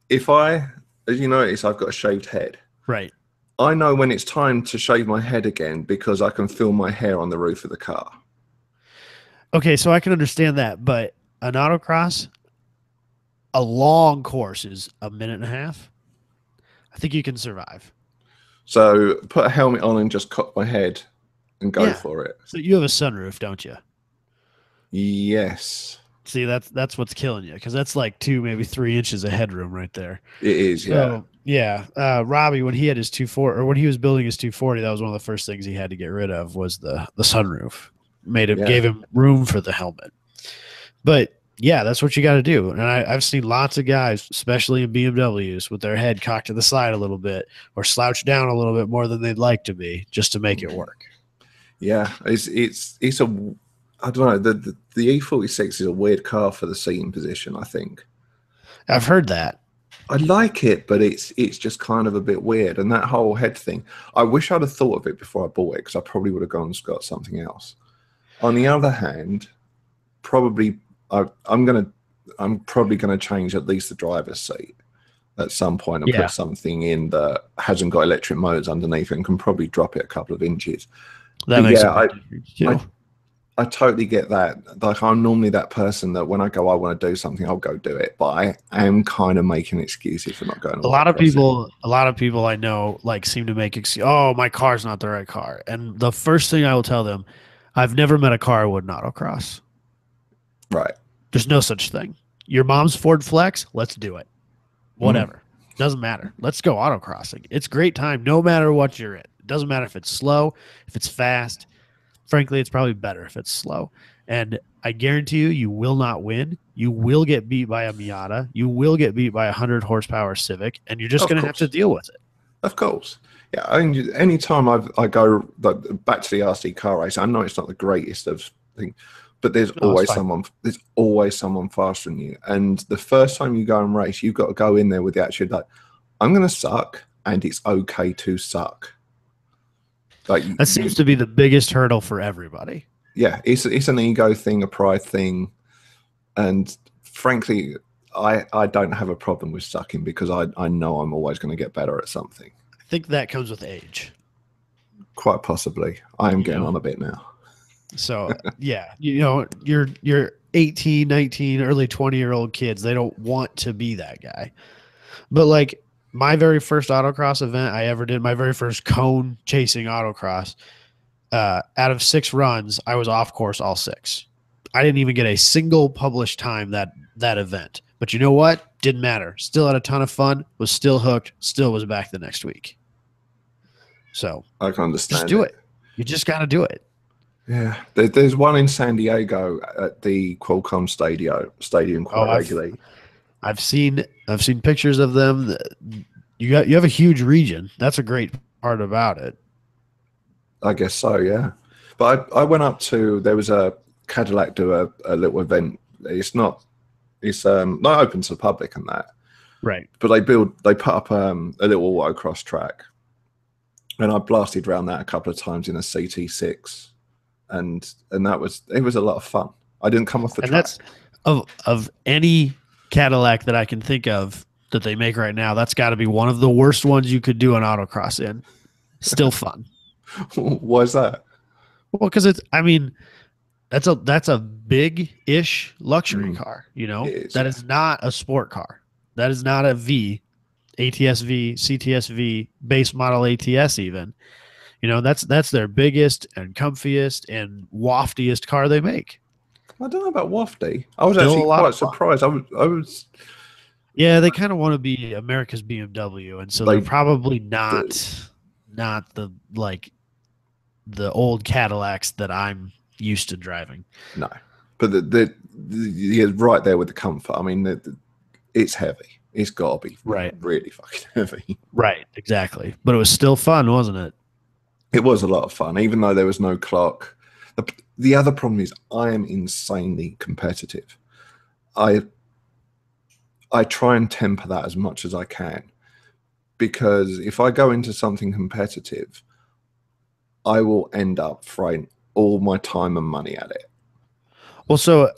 as you notice, I've got a shaved head. Right. I know when it's time to shave my head again because I can feel my hair on the roof of the car. Okay, so I can understand that, but an autocross, a long course is a minute and a half. I think you can survive. So put a helmet on and just cock my head and go for it. So you have a sunroof, don't you? Yes. See, that's what's killing you, because that's like 2, maybe 3 inches of headroom right there. It is, yeah. So, yeah. Robbie, when he had his 240, or when he was building his 240, that was one of the first things he had to get rid of was the sunroof. Gave him room for the helmet. But yeah, that's what you got to do. And I've seen lots of guys, especially in BMWs, with their head cocked to the side a little bit or slouched down a little bit more than they'd like to be, just to make it work. Yeah, it's a, I don't know, the E46 is a weird car for the seating position, I think. I've heard that. I like it, but it's just kind of a bit weird. And that whole head thing, I wish I'd have thought of it before I bought it, because I probably would have gone and got something else. On the other hand, I'm probably gonna change at least the driver's seat at some point and put something in that hasn't got electric motors underneath it and can probably drop it a couple of inches. That makes I totally get that. Like, I'm normally that person that when I go, I want to do something, I'll go do it. But I am kind of making excuses for not going. A lot of people I know seem to make excuses. Oh, my car's not the right car. And the first thing I will tell them, I've never met a car with an autocross. Right. There's no such thing. Your mom's Ford Flex, let's do it. Whatever. Doesn't matter. Let's go autocrossing. It's a great time no matter what you're in. It doesn't matter if it's slow, if it's fast. Frankly, it's probably better if it's slow. And I guarantee you will not win. You will get beat by a Miata. You will get beat by a 100 horsepower Civic, and you're just going to have to deal with it. Of course. Yeah, I mean, anytime I go back to the RC car race, I know it's not the greatest of things, but there's always someone faster than you. And the first time you go and race, you've got to go in there with the attitude like, I'm going to suck, and it's okay to suck. That seems to be the biggest hurdle for everybody. Yeah, it's an ego thing, a pride thing, and frankly, I don't have a problem with sucking because I know I'm always going to get better at something. I think that comes with age. Quite possibly. I am getting on a bit now. So yeah, you're 18, 19, early 20-year-old kids. They don't want to be that guy. But like my very first autocross event I ever did, my very first cone chasing autocross, out of 6 runs, I was off course all 6. I didn't even get a single published time that event. But you know what? Didn't matter. Still had a ton of fun. Was still hooked. Still was back the next week. So I can understand. just do it. You just got to do it. Yeah, there's one in San Diego at the Qualcomm Stadium quite regularly. I've seen pictures of them. You have a huge region. That's a great part about it. I guess so, yeah. But I went up to, there was a Cadillac do a little event. It's not open to the public and that. Right. But they put up a little autocross track, and I blasted around that a couple of times in a CT6, and it was a lot of fun. I didn't come off the track. That's of any Cadillac that I can think of that they make right now, that's got to be one of the worst ones you could do an autocross in. Still fun. Why is that? Well, because that's a big-ish luxury car. That is not a sport car. That is not a V, ATS-V, CTS-V, base model ATS even. That's their biggest and comfiest and waftiest car they make. I don't know about wafty. I was actually quite surprised. I was. Yeah, they kind of want to be America's BMW, and so they're probably not the old Cadillacs that I'm used to driving. No, but you're right there with the comfort. I mean, it's heavy. It's got to be really fucking heavy. Right, exactly. But it was still fun, wasn't it? It was a lot of fun, even though there was no clock. The other problem is I am insanely competitive. I try and temper that as much as I can, because if I go into something competitive, I will end up throwing all my time and money at it. Well, so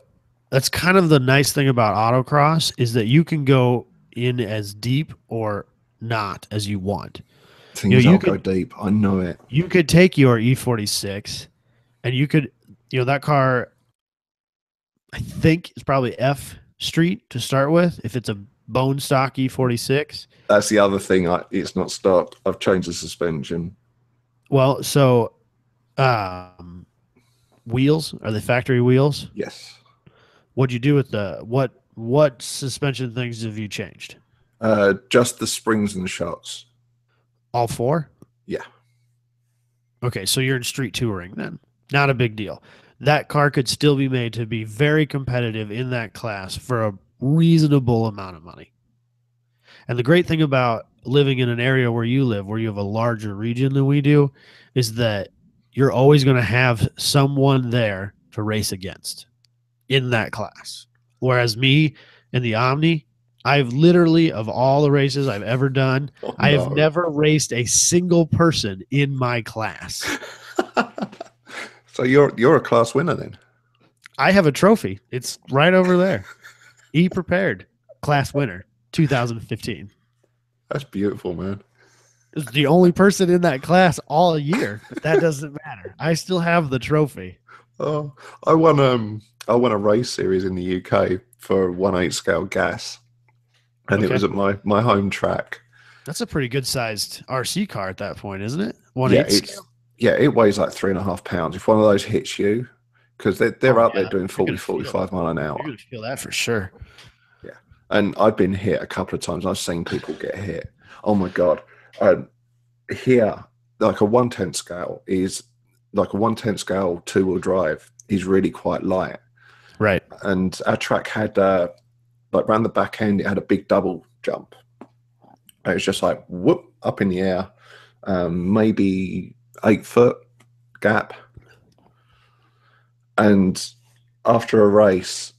that's kind of the nice thing about autocross is that you can go in as deep or not as you want. You go deep. I know it. You could take your E46 and you could, that car, I think it's probably F Street to start with. If it's a bone stock E46. That's the other thing. It's not stock. I've changed the suspension. Well, so wheels, are they factory wheels? Yes. What'd you do with what suspension things have you changed? Just the springs and shocks. All 4? Yeah. Okay, so you're in street touring then. Not a big deal. That car could still be made to be very competitive in that class for a reasonable amount of money. And the great thing about living in an area where you live, where you have a larger region than we do, is that you're always going to have someone there to race against in that class. Whereas me in the Omni, I've literally, of all the races I've ever done, I have never raced a single person in my class. So you're a class winner then? I have a trophy. It's right over there. Prepared, class winner, 2015. That's beautiful, man. It's the only person in that class all year, but that doesn't matter. I still have the trophy. Oh, I won a race series in the UK for 1/8 scale gas. And it was at my home track. That's a pretty good sized RC car at that point, isn't it? 1/8 scale. Yeah, it weighs like 3.5 pounds. If one of those hits you, because they're up there doing 40, 45 mile an hour. You're going to feel that for sure. Yeah. And I've been hit a couple of times. I've seen people get hit. Oh my God. Here, like a 1/10 scale is like a 1/10 scale 2-wheel drive is really quite light. Right. And our track had like around the back end, it had a big double jump. It was just like whoop up in the air, maybe 8-foot gap. And after a race,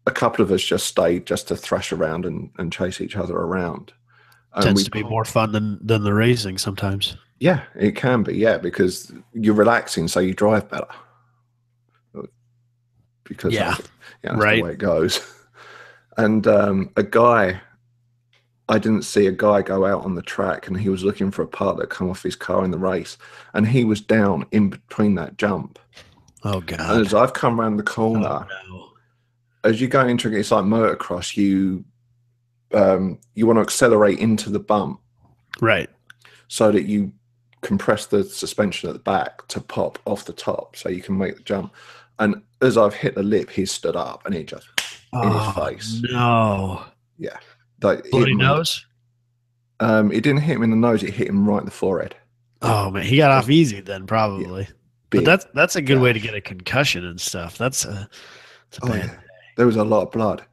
a couple of us just stayed just to thrash around and chase each other around. Tends to be more fun than the racing sometimes. Yeah, it can be. Yeah, because you're relaxing, so you drive better. Because that's the way it goes. And I didn't see a guy go out on the track, and he was looking for a part that come off his car in the race, and he was down in between that jump. Oh And God. as I've come around the Oh corner, no. as you go into it, it's like motocross. You want to accelerate into the bump Right. so that you compress the suspension at the back to pop off the top, so you can make the jump. And as I've hit the lip, he stood up and he just in his Oh face. no. Yeah, like it Bloody made. nose. It didn't hit him in the nose; it hit him right in the forehead. Oh man, he got off easy then, Yeah, probably. But big that's a good way to gash. get a concussion and stuff. It's a Oh bad. yeah, there was a lot of blood,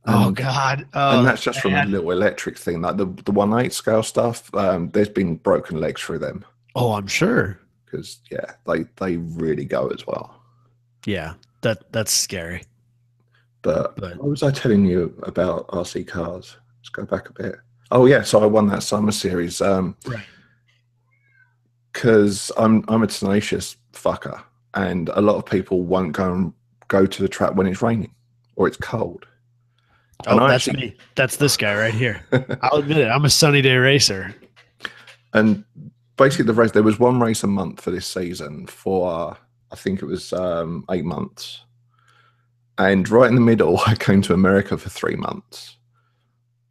Oh and God. Oh, and that's that's just from a bad. little electric thing, like the 1/8 scale stuff. There's been broken legs through them Oh, I'm sure. because yeah, they really go as well. Yeah, that's scary. But But what was I telling you about RC cars? Let's go back a bit. Oh yeah, so I won that summer series right. because I'm a tenacious fucker, and a lot of people won't go to the track when it's raining or it's cold. And Oh, I that's actually me. That's this guy right here. I'll admit it. I'm a sunny day racer. and basically the race there was one race a month for this season for I think it was 8 months. And right in the middle, I came to America for 3 months.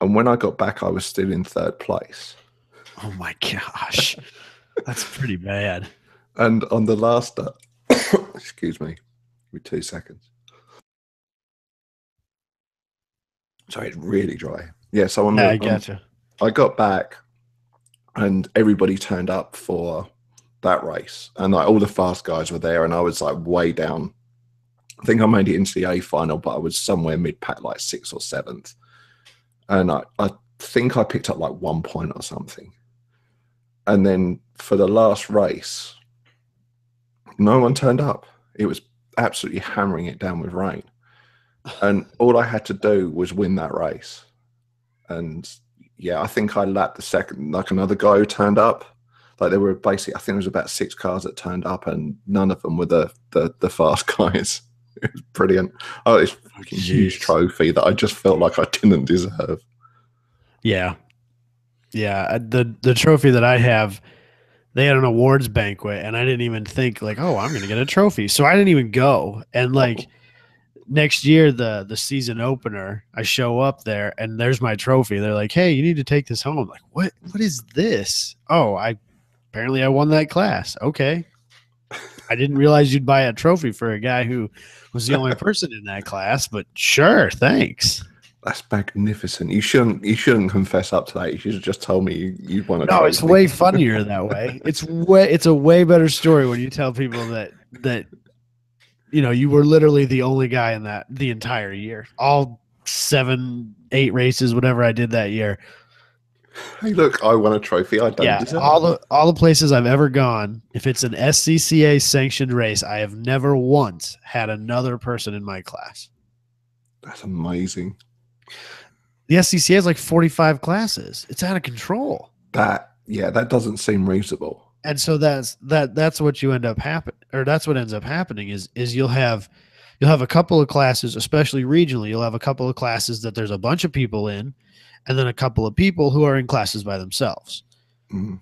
And when I got back, I was still in third place. Oh my gosh. That's pretty bad. And on the last, excuse me, give me 2 seconds. Sorry, it's really dry. Yeah, so Yeah, I gotcha. I got back, and everybody turned up for that race, and like all the fast guys were there, and I was like way down. I think I made it into the A final, but I was somewhere mid pack, like 6th or 7th, and I think I picked up like 1 point or something. And then for the last race, no one turned up. It was absolutely hammering it down with rain. And all I had to do was win that race. And yeah, I think I lapped the second, like another guy who turned up. Like there were basically, I think there was about 6 cars that turned up, and none of them were the fast guys. It was brilliant. Oh, this fucking huge trophy that I just felt like I didn't deserve. Yeah. Yeah. The trophy that I have, they had an awards banquet, and I didn't even think like, oh, I'm gonna get a trophy. So I didn't even go. And like next year, the season opener, I show up there and there's my trophy. They're like, hey, you need to take this home. I'm like, what is this? Oh, I won that class. Okay. I didn't realize you'd buy a trophy for a guy who was the only person in that class, but sure, thanks. That's magnificent. You shouldn't confess up to that. You should have just told me you won a No, trophy. it's way funnier that way. It's a way better story when you tell people that you were literally the only guy in that the entire year. All 7, 8 races, whatever I did that year. Hey, look, I won a trophy. I don't deserve. All the places I've ever gone, if it's an SCCA sanctioned race, I have never once had another person in my class. That's amazing. The SCCA is like 45 classes. It's out of control. That doesn't seem reasonable. And so that's what you end up that's what ends up happening is you'll have a couple of classes, especially regionally, you'll have a couple of classes that there's a bunch of people in, and then a couple of people who are in classes by themselves. Mm.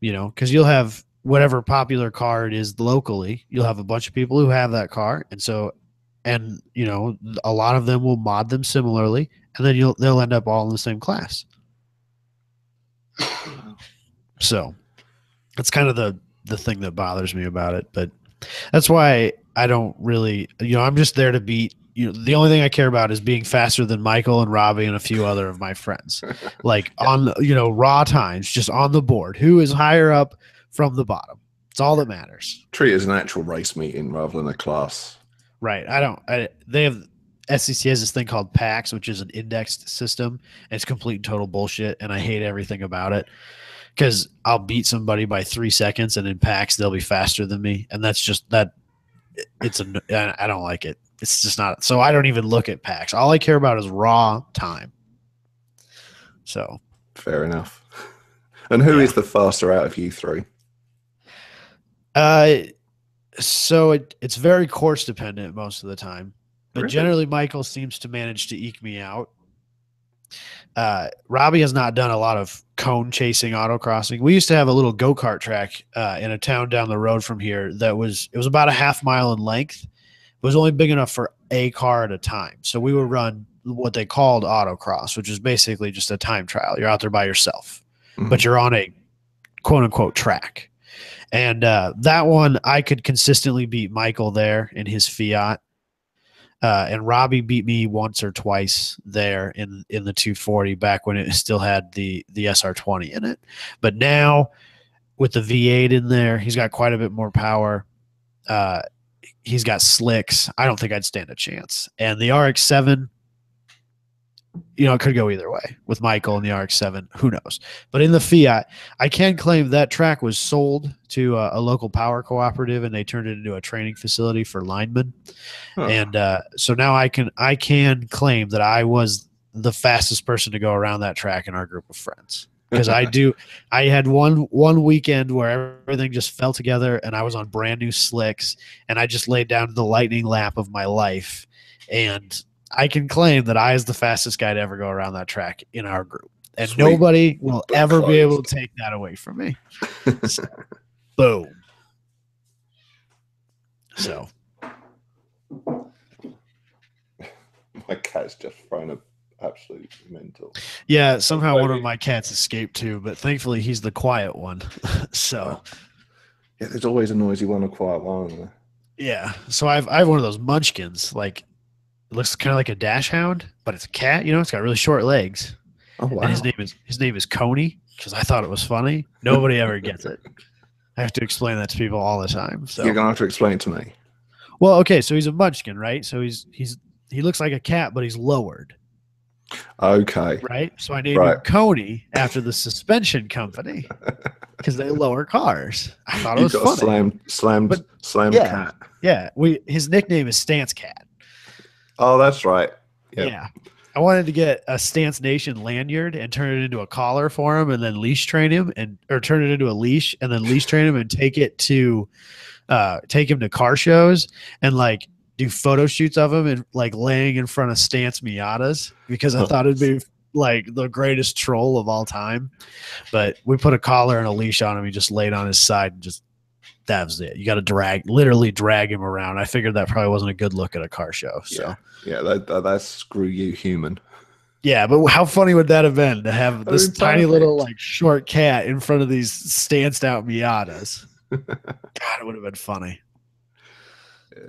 Because you'll have whatever popular car it is locally, you'll have a bunch of people who have that car, and a lot of them will mod them similarly, and then they'll end up all in the same class. So that's kind of the thing that bothers me about it, but that's why I don't really, I'm just there to beat. The only thing I care about is being faster than Michael and Robbie and a few other of my friends, like on raw times, just on the board. Who is higher up from the bottom? It's all that matters. Treat it as an actual race meeting rather than a class. Right. They have SCC has this thing called PAX, which is an indexed system. And it's complete and total bullshit, and I hate everything about it. Because I'll beat somebody by 3 seconds, and in PAX they'll be faster than me, and that's just that. I don't like it. It's just not. So I don't even look at PAX. All I care about is raw time. So fair enough. And who is the faster out of you three? So it's very course dependent most of the time, but Really? generally Michael seems to manage to eke me out. Robbie has not done a lot of cone chasing autocrossing. We used to have a little go-kart track in a town down the road from here it was about a half mile in length. It was only big enough for a car at a time. So we would run what they called autocross, which is basically just a time trial. You're out there by yourself, but you're on a quote unquote track. And that one, I could consistently beat Michael there in his Fiat. And Robbie beat me once or twice there in the 240 back when it still had the SR20 in it. But now with the V8 in there, he's got quite a bit more power. He's got slicks. I don't think I'd stand a chance. And the RX-7, it could go either way with Michael and the RX-7. Who knows? But in the Fiat, I can claim that track was sold to a local power cooperative, and they turned it into a training facility for linemen. Huh. And so now I can claim that I was the fastest person to go around that track in our group of friends. Because I had one weekend where everything just fell together, and I was on brand new slicks, and I just laid down the lightning lap of my life. And I can claim that I was the fastest guy to ever go around that track in our group. And Sweet. Nobody will ever be able to take that away from me. So, boom. So. My cat's just thrown up. Absolutely mental. Yeah, somehow one of my cats escaped too, but thankfully he's the quiet one. So yeah, there's always a noisy one, a quiet one, isn't there? Yeah. So I have one of those munchkins, like it looks kind of like a dash hound, but it's a cat, it's got really short legs. Oh wow. And his name is Coney, because I thought it was funny. Nobody ever gets it. I have to explain that to people all the time. So you're gonna have to explain it to me. Well, okay, so he's a munchkin, right? So he looks like a cat, but he's lowered. Okay. Right. So I named him Coney after the suspension company because they lower cars. I thought it was funny. Slammed cat. Yeah. His nickname is Stance Cat. Oh, that's right. Yep. Yeah. I wanted to get a Stance Nation lanyard and turn it into a collar for him, and then leash train him, or turn it into a leash and then leash train him and take him to car shows and do photo shoots of him and laying in front of Stance Miatas, because I thought it'd be the greatest troll of all time. But we put a collar and a leash on him. He just laid on his side and that was it. You got to literally drag him around. I figured that probably wasn't a good look at a car show. So yeah, that's screw you, human. Yeah, but how funny would that have been to have this tiny little short cat in front of these stanced out Miatas? God, it would have been funny. Yeah.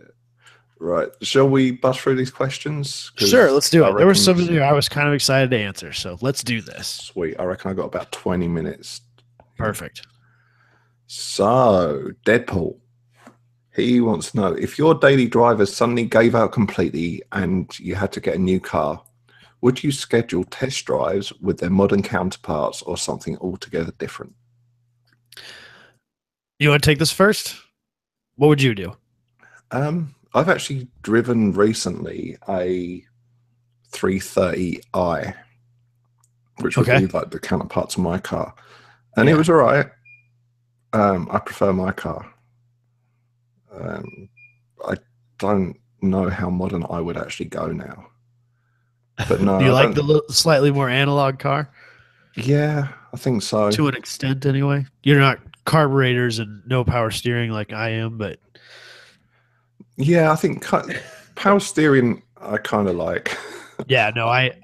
Right. Shall we bust through these questions? Sure, let's do it. There was something I was kind of excited to answer, so let's do this. Sweet. I reckon I got about 20 minutes. Perfect. So, Deadpool. He wants to know, if your daily driver suddenly gave out completely and you had to get a new car, would you schedule test drives with their modern counterparts or something altogether different? You want to take this first? What would you do? I've actually driven recently a 330i, which would be the counterpart to my car. And it was all right. I prefer my car. I don't know how modern I would actually go now. But no, do you like the slightly more analog car? Yeah, I think so. To an extent, anyway. You're not carburetors and no power steering like I am, but... Yeah, I think power steering I kind of like. Yeah, no, I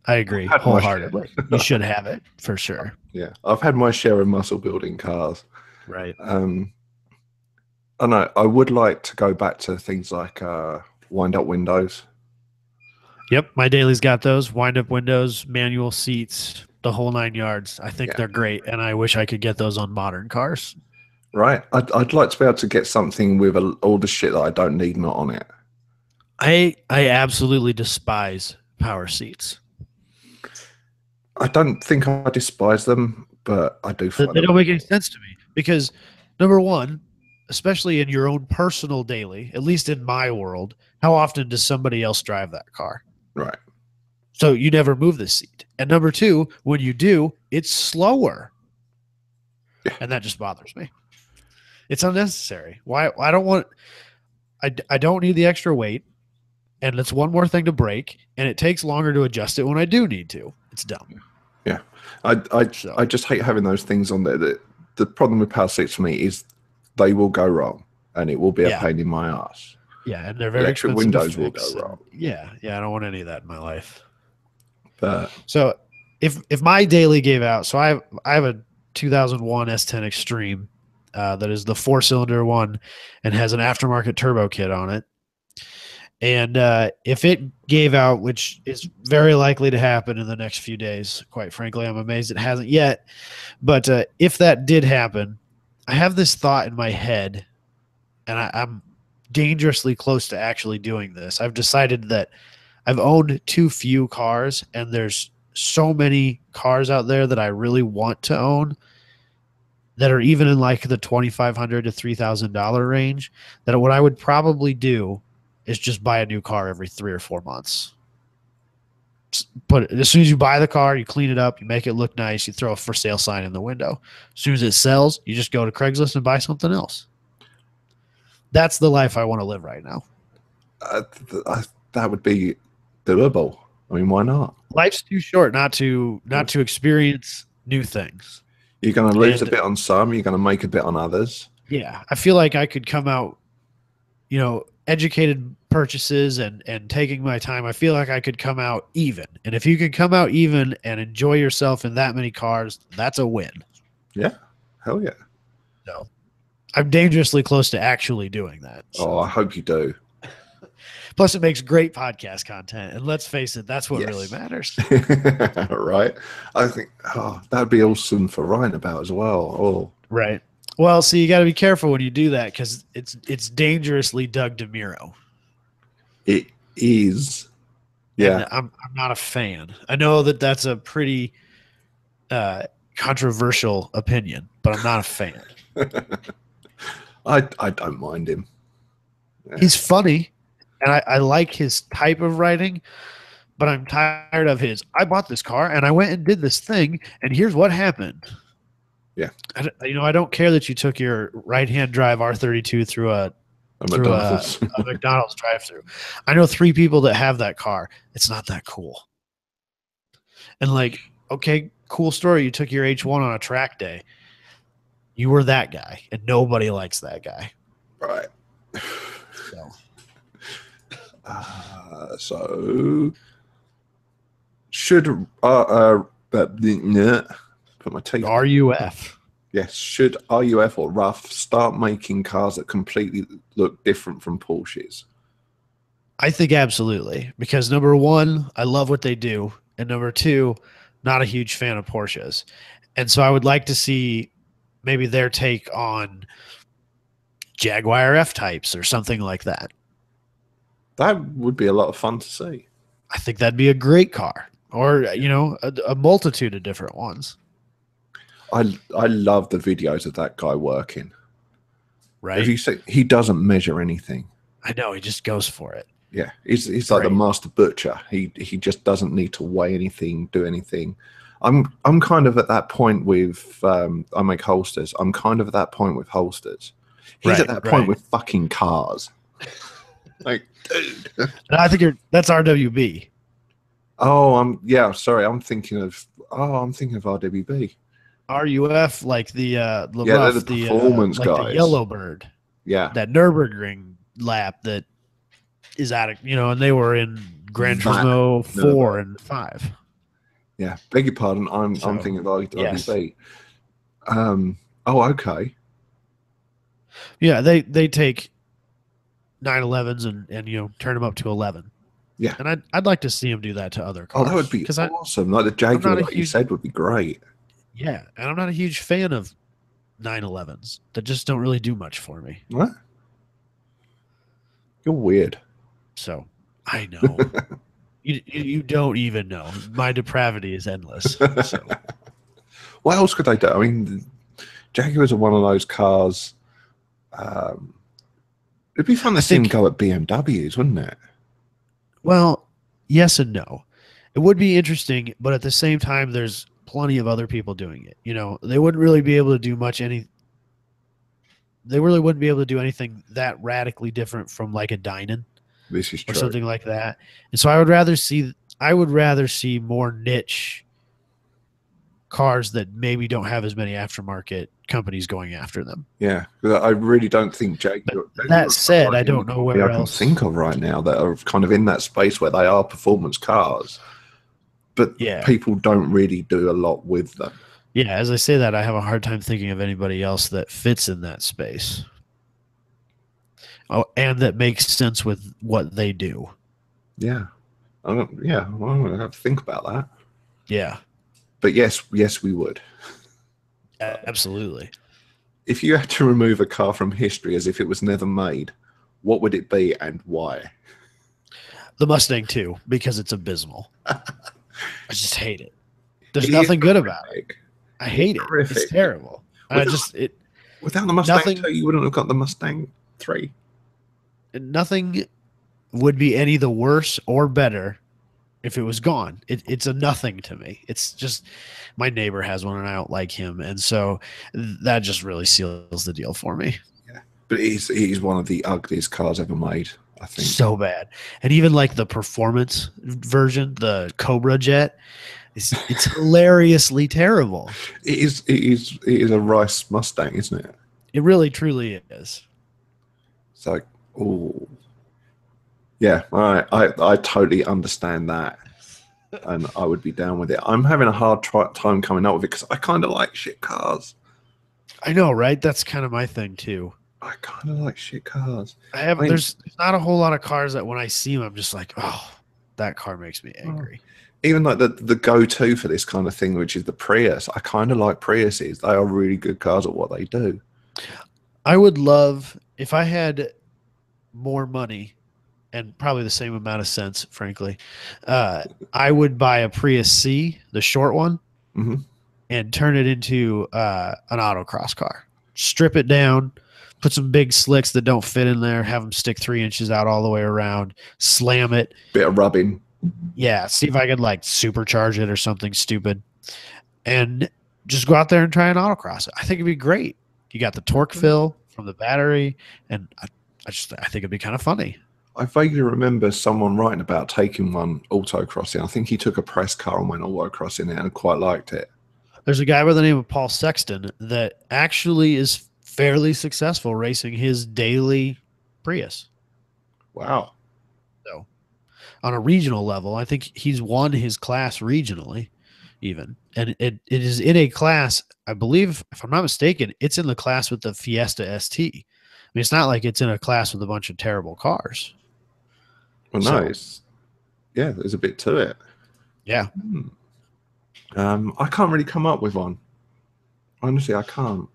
agree wholeheartedly. You should have it for sure. Yeah, I've had my share of muscle building cars. Right. I know. I would like to go back to things like wind up windows. Yep, my daily's got those wind up windows, manual seats, the whole 9 yards. I think they're great, and I wish I could get those on modern cars. Right. I'd like to be able to get something with all the shit that I don't need not on it. I absolutely despise power seats. I don't think I despise them, but I do find they don't make any sense to me because, number one, especially in your own personal daily, at least in my world, how often does somebody else drive that car? Right. So you never move the seat. And number two, when you do, it's slower. Yeah. And that just bothers me. It's unnecessary. Why? I don't need the extra weight, and it's one more thing to break, and it takes longer to adjust it when I do need to. It's dumb. Yeah, I So I just hate having those things on there. The problem with Power Six for me is they will go wrong, and it will be a yeah, pain in my ass. yeah, and they're very Electric expensive to windows will go fix. And wrong, yeah, I don't want any of that in my life. but So if my daily gave out, so I have a 2001 S10 Extreme that is the 4-cylinder one and has an aftermarket turbo kit on it. And if it gave out, which is very likely to happen in the next few days, quite frankly, I'm amazed it hasn't yet. But if that did happen, I have this thought in my head, and I'm dangerously close to actually doing this. I've decided that I've owned too few cars, and there's so many cars out there that I really want to own that are even in like the $2,500 to $3,000 range. That what I would probably do is just buy a new car every 3 or 4 months. But as soon as you buy the car, you clean it up, you make it look nice, you throw a for sale sign in the window. As soon as it sells, you just go to Craigslist and buy something else. That's the life I want to live right now. that would be doable. I mean, why not? Life's too short not to experience new things. You're going to lose a And bit on some. You're going to make a bit on others. yeah, I feel like I could come out, educated purchases and taking my time. I feel like I could come out even. And if you can come out even and enjoy yourself in that many cars, that's a win. Yeah, hell yeah. So I'm dangerously close to actually doing that. So. Oh, I hope you do. Plus, it makes great podcast content. And let's face it, that's what Yes. really matters. Right. I think that'd be awesome for writing about as well. Oh, Right. Well, see, you got to be careful when you do that because it's dangerously Doug DeMuro. it is. Yeah. And I'm not a fan. I know that that's a pretty controversial opinion, but I'm not a fan. I don't mind him. Yeah. He's funny, and I like his type of writing, but I'm tired of his. I bought this car and I went and did this thing, and here's what happened. Yeah. I don't care that you took your right-hand drive R32 through a McDonald's. a McDonald's drive-through. I know 3 people that have that car. It's not that cool. And like, okay, cool story. You took your H1 on a track day. You were that guy, and nobody likes that guy. Right. So, So should put my teeth. RUF. Yes, should RUF or RUF start making cars that completely look different from Porsches? I think absolutely, because number one, I love what they do, and number two, not a huge fan of Porsches, and so I would like to see maybe their take on Jaguar F types or something like that. That would be a lot of fun to see. I think that'd be a great car, or a multitude of different ones. I love the videos of that guy working. Right? If you see, he doesn't measure anything. I know, he just goes for it. Yeah, he's like the Right. master butcher. He just doesn't need to weigh anything, do anything. I'm kind of at that point with I make holsters. I'm kind of at that point with holsters. He's at that point with fucking cars. Like, dude. And I think that's RWB. Oh, sorry. I'm thinking of RWB. RUF, like the they're the performance like guys. the Yellowbird, Yeah. that Nürburgring lap that is out of, and they were in Gran Turismo 4 and 5. Yeah, beg your pardon. I'm thinking of RWB. Yes. Okay. Yeah, they take 911s and turn them up to 11. Yeah, and I'd like to see them do that to other cars. Oh, that would be awesome. Like the Jaguar, like you said, would be great. Yeah, and I'm not a huge fan of 911s. That just don't really do much for me. What? You're weird. So I know. You don't even know. My depravity is endless. So. What else could they do? I mean, Jaguars are one of those cars. It'd be fun to see them go at BMWs, wouldn't it? Well, yes and no. It would be interesting, but at the same time, there's plenty of other people doing it. They wouldn't really be able to do They really wouldn't be able to do anything that radically different from like a Dynan. This is true. Or something like that. And so I would rather see more niche cars that maybe don't have as many aftermarket companies going after them. Yeah, 'cause I really don't think Jaguar. That said, I don't know where I can else. think of right now that are kind of in that space where they are performance cars, but Yeah. people don't really do a lot with them. Yeah, as I say that, I have a hard time thinking of anybody else that fits in that space. Oh, and that makes sense with what they do. Yeah, yeah. Well, I'm gonna have to think about that. Yeah, But yes, we would. absolutely. If you had to remove a car from history as if it was never made, what would it be and why? The Mustang too, because it's abysmal. I just hate it. There's It nothing is good about it. horrific. I hate it. Horrific. It's terrible. Without the Mustang Nothing- 2, you wouldn't have got the Mustang 3. Nothing would be any the worse or better if it was gone. It's a nothing to me. It's just my neighbor has one and I don't like him, and so that just really seals the deal for me. But it is one of the ugliest cars ever made, I think. So bad. And even like the performance version, the Cobra Jet, it's hilariously terrible. It is a Rice Mustang, isn't it? It really truly is. It's like, oh, yeah. I totally understand that, and I would be down with it. I'm having a hard time coming up with it because I kind of like shit cars. I know, right? That's kind of my thing too. I kind of like shit cars. There's not a whole lot of cars that when I see them, I'm just like, oh, that car makes me angry. Even like the go-to for this kind of thing, which is the Prius. I kind of like Priuses. They are really good cars at what they do. I would love, if I had more money and probably the same amount of sense, frankly, I would buy a Prius C, the short one, and turn it into an autocross car. Strip it down, put some big slicks that don't fit in there, have them stick 3 inches out all the way around, slam it. Bit of rubbing. Yeah, see if I could like supercharge it or something stupid, and just go out there and try an autocross. I think it'd be great. You got the torque fill from the battery, and I think it'd be kind of funny. I vaguely remember someone writing about taking one autocrossing. I think he took a press car and went autocrossing it and quite liked it. There's a guy by the name of Paul Sexton that actually is fairly successful racing his daily Prius. Wow. So on a regional level, I think he's won his class regionally even. And it is in a class, I believe, if I'm not mistaken, it's in the class with the Fiesta ST. I mean, it's not like it's in a class with a bunch of terrible cars. Well, no, yeah, there's a bit to it. Yeah. I can't really come up with one. Honestly, I can't.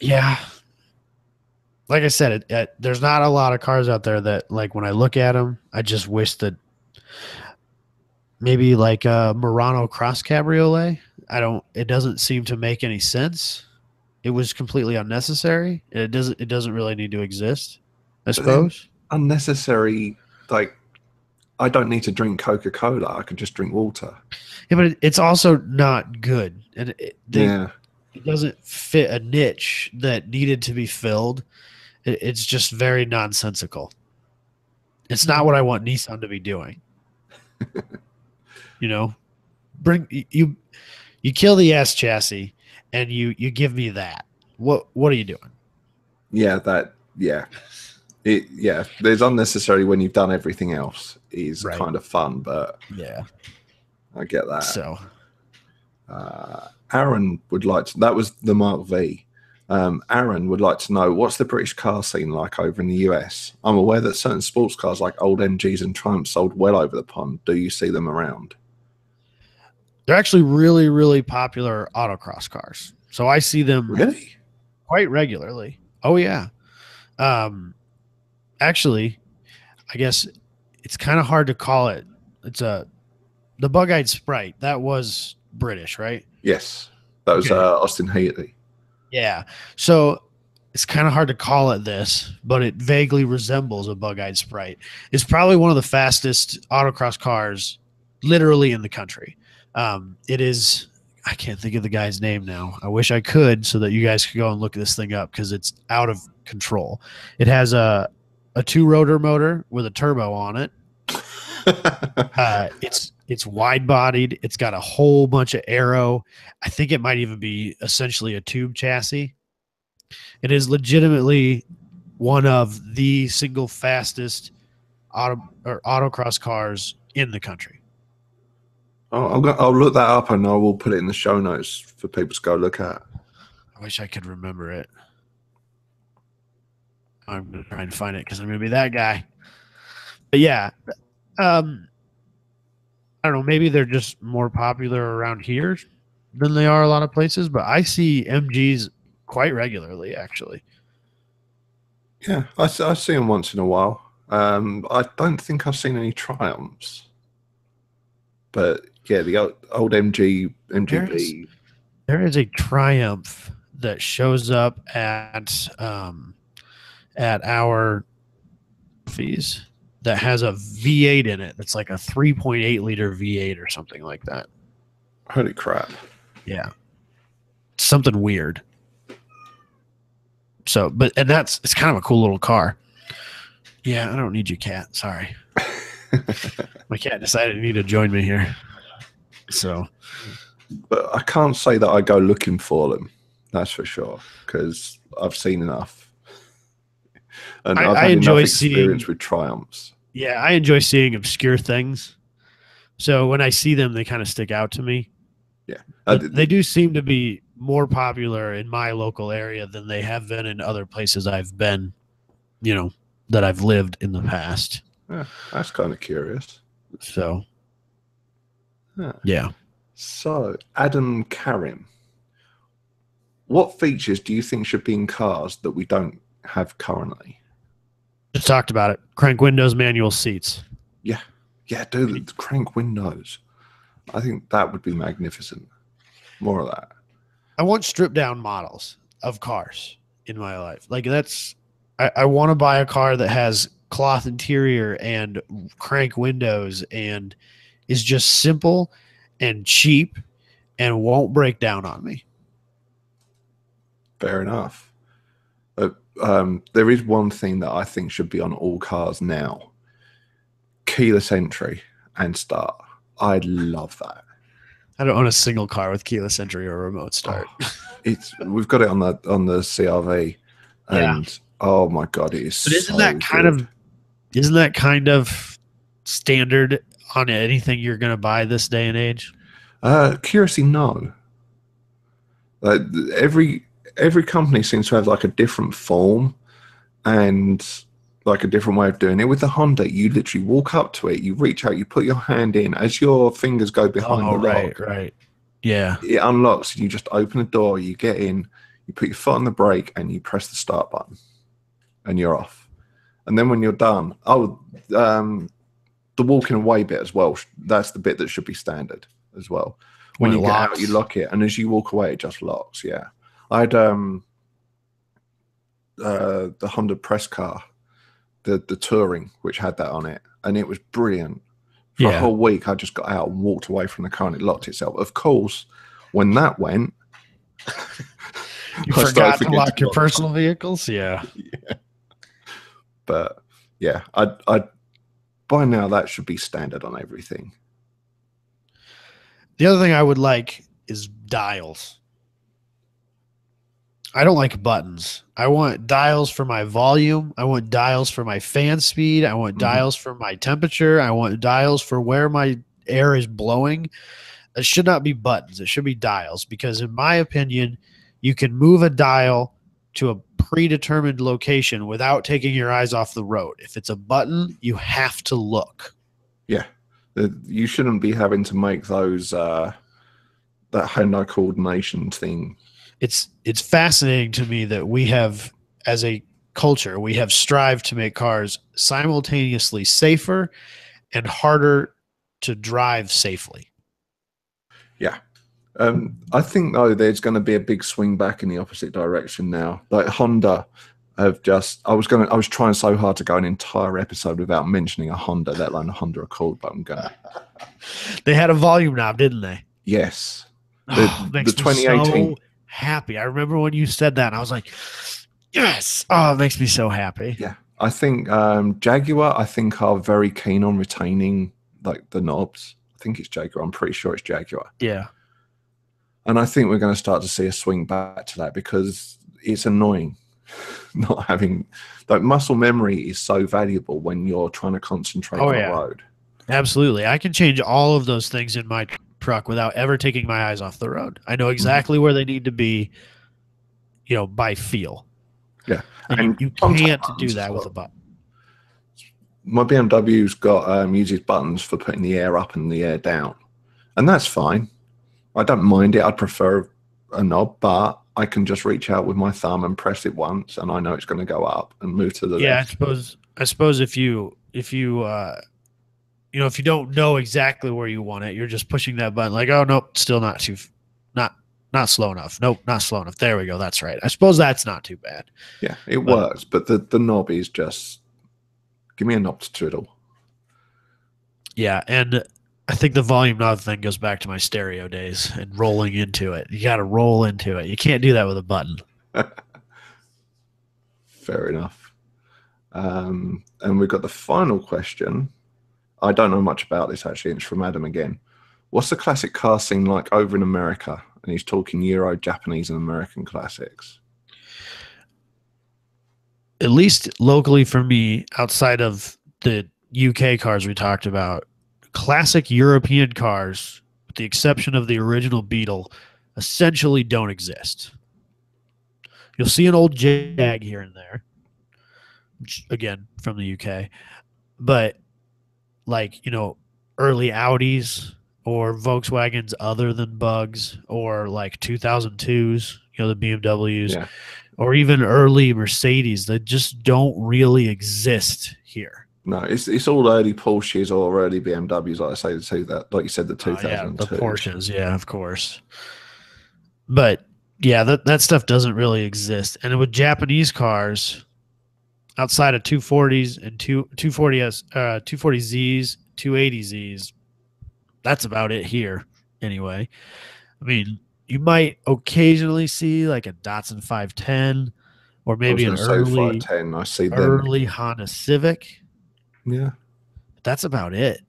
Yeah. Like I said, there's not a lot of cars out there that, like, when I look at them, I just wish that maybe like a Murano Cross Cabriolet. It doesn't seem to make any sense. It was completely unnecessary. It doesn't really need to exist, I suppose. Unnecessary, like, I don't need to drink Coca-Cola. I could just drink water. Yeah, but it's also not good. And it doesn't fit a niche that needed to be filled. It's just very nonsensical. It's not what I want Nissan to be doing. You know, you kill the S chassis and you give me that. What are you doing? Yeah, there's unnecessary when you've done everything else is kind of fun, but yeah, I get that. So Aaron would like to, that was the Mark V. Aaron would like to know, what's the British car scene like over in the US? I'm aware that certain sports cars like old MGs and Triumphs sold well over the pond. Do you see them around? They're actually really, really popular autocross cars. So I see them really quite regularly. Oh yeah. Actually, I guess it's kind of hard to call it. It's the Bug-Eyed Sprite. That was British, right? Yes. That was Austin Heatley. Yeah. So it's kind of hard to call it this, but it vaguely resembles a Bug-Eyed Sprite. It's probably one of the fastest autocross cars literally in the country. It is, I can't think of the guy's name now. I wish I could so that you guys could go and look this thing up because it's out of control. It has a 2-rotor motor with a turbo on it. It's wide bodied. It's got a whole bunch of aero. I think it might even be essentially a tube chassis. It is legitimately one of the single fastest autocross cars in the country. I'll look that up and I will put it in the show notes for people to go look at. I wish I could remember it. I'm going to try and find it because I'm going to be that guy. But yeah, I don't know. Maybe they're just more popular around here than they are a lot of places, but I see MGs quite regularly, actually. Yeah, I see them once in a while. I don't think I've seen any Triumphs. But yeah, the old MGB. There is a Triumph that shows up at our fees that has a V8 in it. That's like a 3.8 liter V8 or something like that. Holy crap! Yeah, something weird. So, it's kind of a cool little car. Yeah, I don't need you, cat. Sorry. My cat decided he needed to join me here. So, but I can't say that I go looking for them. That's for sure, because I've seen enough, and I've had enough experience with Triumphs. Yeah, I enjoy seeing obscure things. So when I see them, they kind of stick out to me. Yeah, they do seem to be more popular in my local area than they have been in other places I've been. That I've lived in the past. Yeah, that's kind of curious. So, yeah. So, Adam Karim, what features do you think should be in cars that we don't have currently? Just talked about it. Crank windows, manual seats. Yeah, dude, the crank windows. I think that would be magnificent. More of that. I want stripped down models of cars in my life. Like I want to buy a car that has cloth interior and crank windows and is just simple and cheap and won't break down on me. Fair enough. There is one thing that I think should be on all cars now. Keyless entry and start. I love that. I don't own a single car with keyless entry or remote start. We've got it on the CRV, and oh my god, it is. But isn't that kind of standard on anything you're going to buy this day and age? Curiously, no. Every company seems to have like a different form and like a different way of doing it. With the Honda, you literally walk up to it, you reach out, you put your hand in as your fingers go behind the lock. Right. Yeah. It unlocks and you just open the door, you get in, you put your foot on the brake and you press the start button and you're off. And then when you're done, the walking away bit as well, that's the bit that should be standard as well. When you get out, you lock it, and as you walk away, it just locks. Yeah. I had the Honda press car, the Touring, which had that on it, and it was brilliant. For a whole week, I just got out and walked away from the car, and it locked itself. Of course, when that went, you forgot to lock your personal vehicles. Yeah. But yeah, I by now that should be standard on everything. The other thing I would like is dials. I don't like buttons. I want dials for my volume. I want dials for my fan speed. I want dials for my temperature. I want dials for where my air is blowing. It should not be buttons. It should be dials, because in my opinion, you can move a dial to a predetermined location without taking your eyes off the road. If it's a button, you have to look. Yeah. You shouldn't be having to make those that hand-eye coordination thing. It's fascinating to me that we have, as a culture, we have strived to make cars simultaneously safer and harder to drive safely. Yeah. I think, though, there's going to be a big swing back in the opposite direction now. Like Honda have just, I was trying so hard to go an entire episode without mentioning a Honda, let alone a Honda Accord, but I'm going to. They had a volume knob, didn't they? Yes. The 2018. So happy. I remember when you said that, and I was like, yes. Oh, it makes me so happy. Yeah. I think Jaguar, are very keen on retaining like the knobs. I think it's Jaguar. I'm pretty sure it's Jaguar. Yeah. And I think we're going to start to see a swing back to that because it's annoying not having like muscle memory is so valuable when you're trying to concentrate on a road. Absolutely. I can change all of those things in my truck without ever taking my eyes off the road. I know exactly where they need to be, by feel. Yeah. And you can't do that with a button. My BMW's got uses buttons for putting the air up and the air down. And that's fine. I don't mind it. I'd prefer a knob, but I can just reach out with my thumb and press it once, and I know it's going to go up and move to the left. I suppose if you don't know exactly where you want it, you're just pushing that button like, oh nope, still not slow enough. Nope, not slow enough. There we go. That's right. I suppose that's not too bad. Yeah, it works, but the knob is just give me a knob to twiddle. Yeah, and I think the volume knob thing goes back to my stereo days and rolling into it. You got to roll into it. You can't do that with a button. Fair enough. And we've got the final question. I don't know much about this, actually. It's from Adam again. What's the classic car scene like over in America? And he's talking Euro, Japanese, and American classics. At least locally for me, outside of the UK cars we talked about, classic European cars, with the exception of the original Beetle, essentially don't exist. You'll see an old Jag here and there, which, again, from the UK, but early Audis or Volkswagens other than Bugs, or like 2002s, the BMWs, or even early Mercedes that just don't really exist here. No, it's all early Porsches or early BMWs, like I say, like you said, the 2002. The Porsches, of course. But yeah, that stuff doesn't really exist. And with Japanese cars, outside of 240s and 240Zs, 280Zs, that's about it here anyway. I mean, you might occasionally see like a Datsun 510 or maybe an early 510. I see early Honda Civic. Yeah. But that's about it.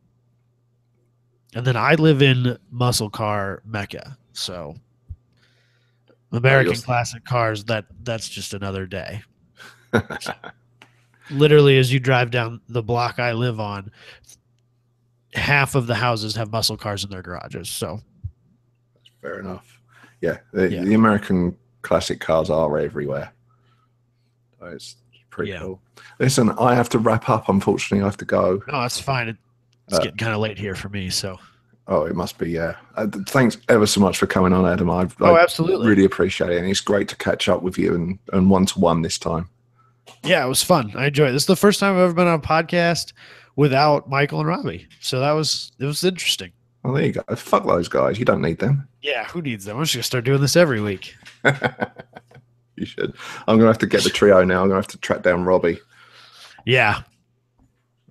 And then I live in muscle car Mecca. So American classic cars, that's just another day. Literally, as you drive down the block I live on, half of the houses have muscle cars in their garages. So fair enough. Yeah. The American classic cars are everywhere. It's pretty cool. Listen, I have to wrap up. Unfortunately, I have to go. No, that's fine. It's getting kind of late here for me. So. Oh, it must be, yeah. Thanks ever so much for coming on, Adam. I absolutely. Really appreciate it. And it's great to catch up with you and one-to-one this time. Yeah, it was fun. I enjoyed it. This is the first time I've ever been on a podcast without Michael and Robbie. So it was interesting. Well, there you go. Fuck those guys. You don't need them. Yeah, who needs them? I'm just going to start doing this every week. You should. I'm going to have to get the trio now. I'm going to have to track down Robbie. Yeah.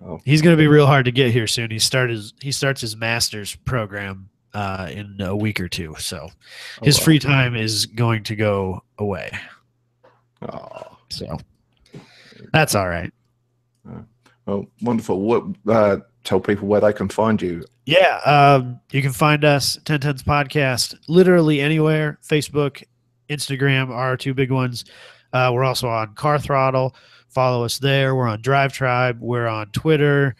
Oh. He's going to be real hard to get here soon. He starts his master's program in a week or two. So his free time is going to go away. Oh. So that's all right. Well, wonderful. Tell people where they can find you. Yeah. You can find us, 1010s Podcast, literally anywhere. Facebook, Instagram are our two big ones. We're also on Car Throttle. Follow us there. We're on Drive Tribe. We're on Twitter.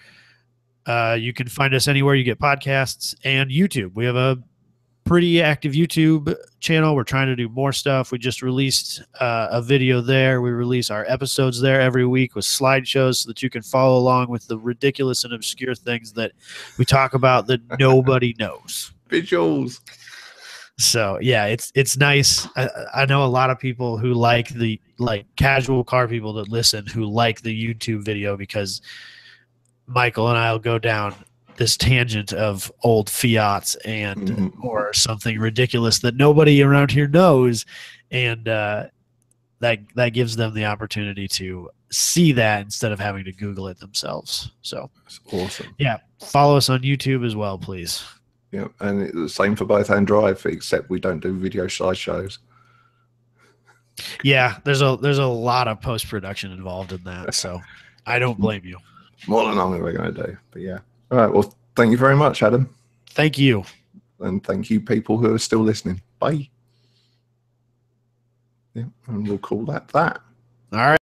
You can find us anywhere you get podcasts, and YouTube. We have a pretty active YouTube channel. We're trying to do more stuff. We just released a video there. We release our episodes there every week with slideshows so that you can follow along with the ridiculous and obscure things that we talk about that nobody knows. Visuals. So yeah, it's nice. I know a lot of people who like casual car people that listen who like the YouTube video because Michael and I'll go down this tangent of old Fiats and or something ridiculous that nobody around here knows, and that gives them the opportunity to see that instead of having to Google it themselves. So that's awesome. Yeah, follow us on YouTube as well, please. Yeah, and it's the same for Both Hand Drive, except we don't do video slideshows. Yeah, there's a lot of post-production involved in that, so I don't blame you. More than I'm ever going to do, but yeah. All right, well, thank you very much, Adam. Thank you. And thank you, people who are still listening. Bye. Yeah, and we'll call that. All right.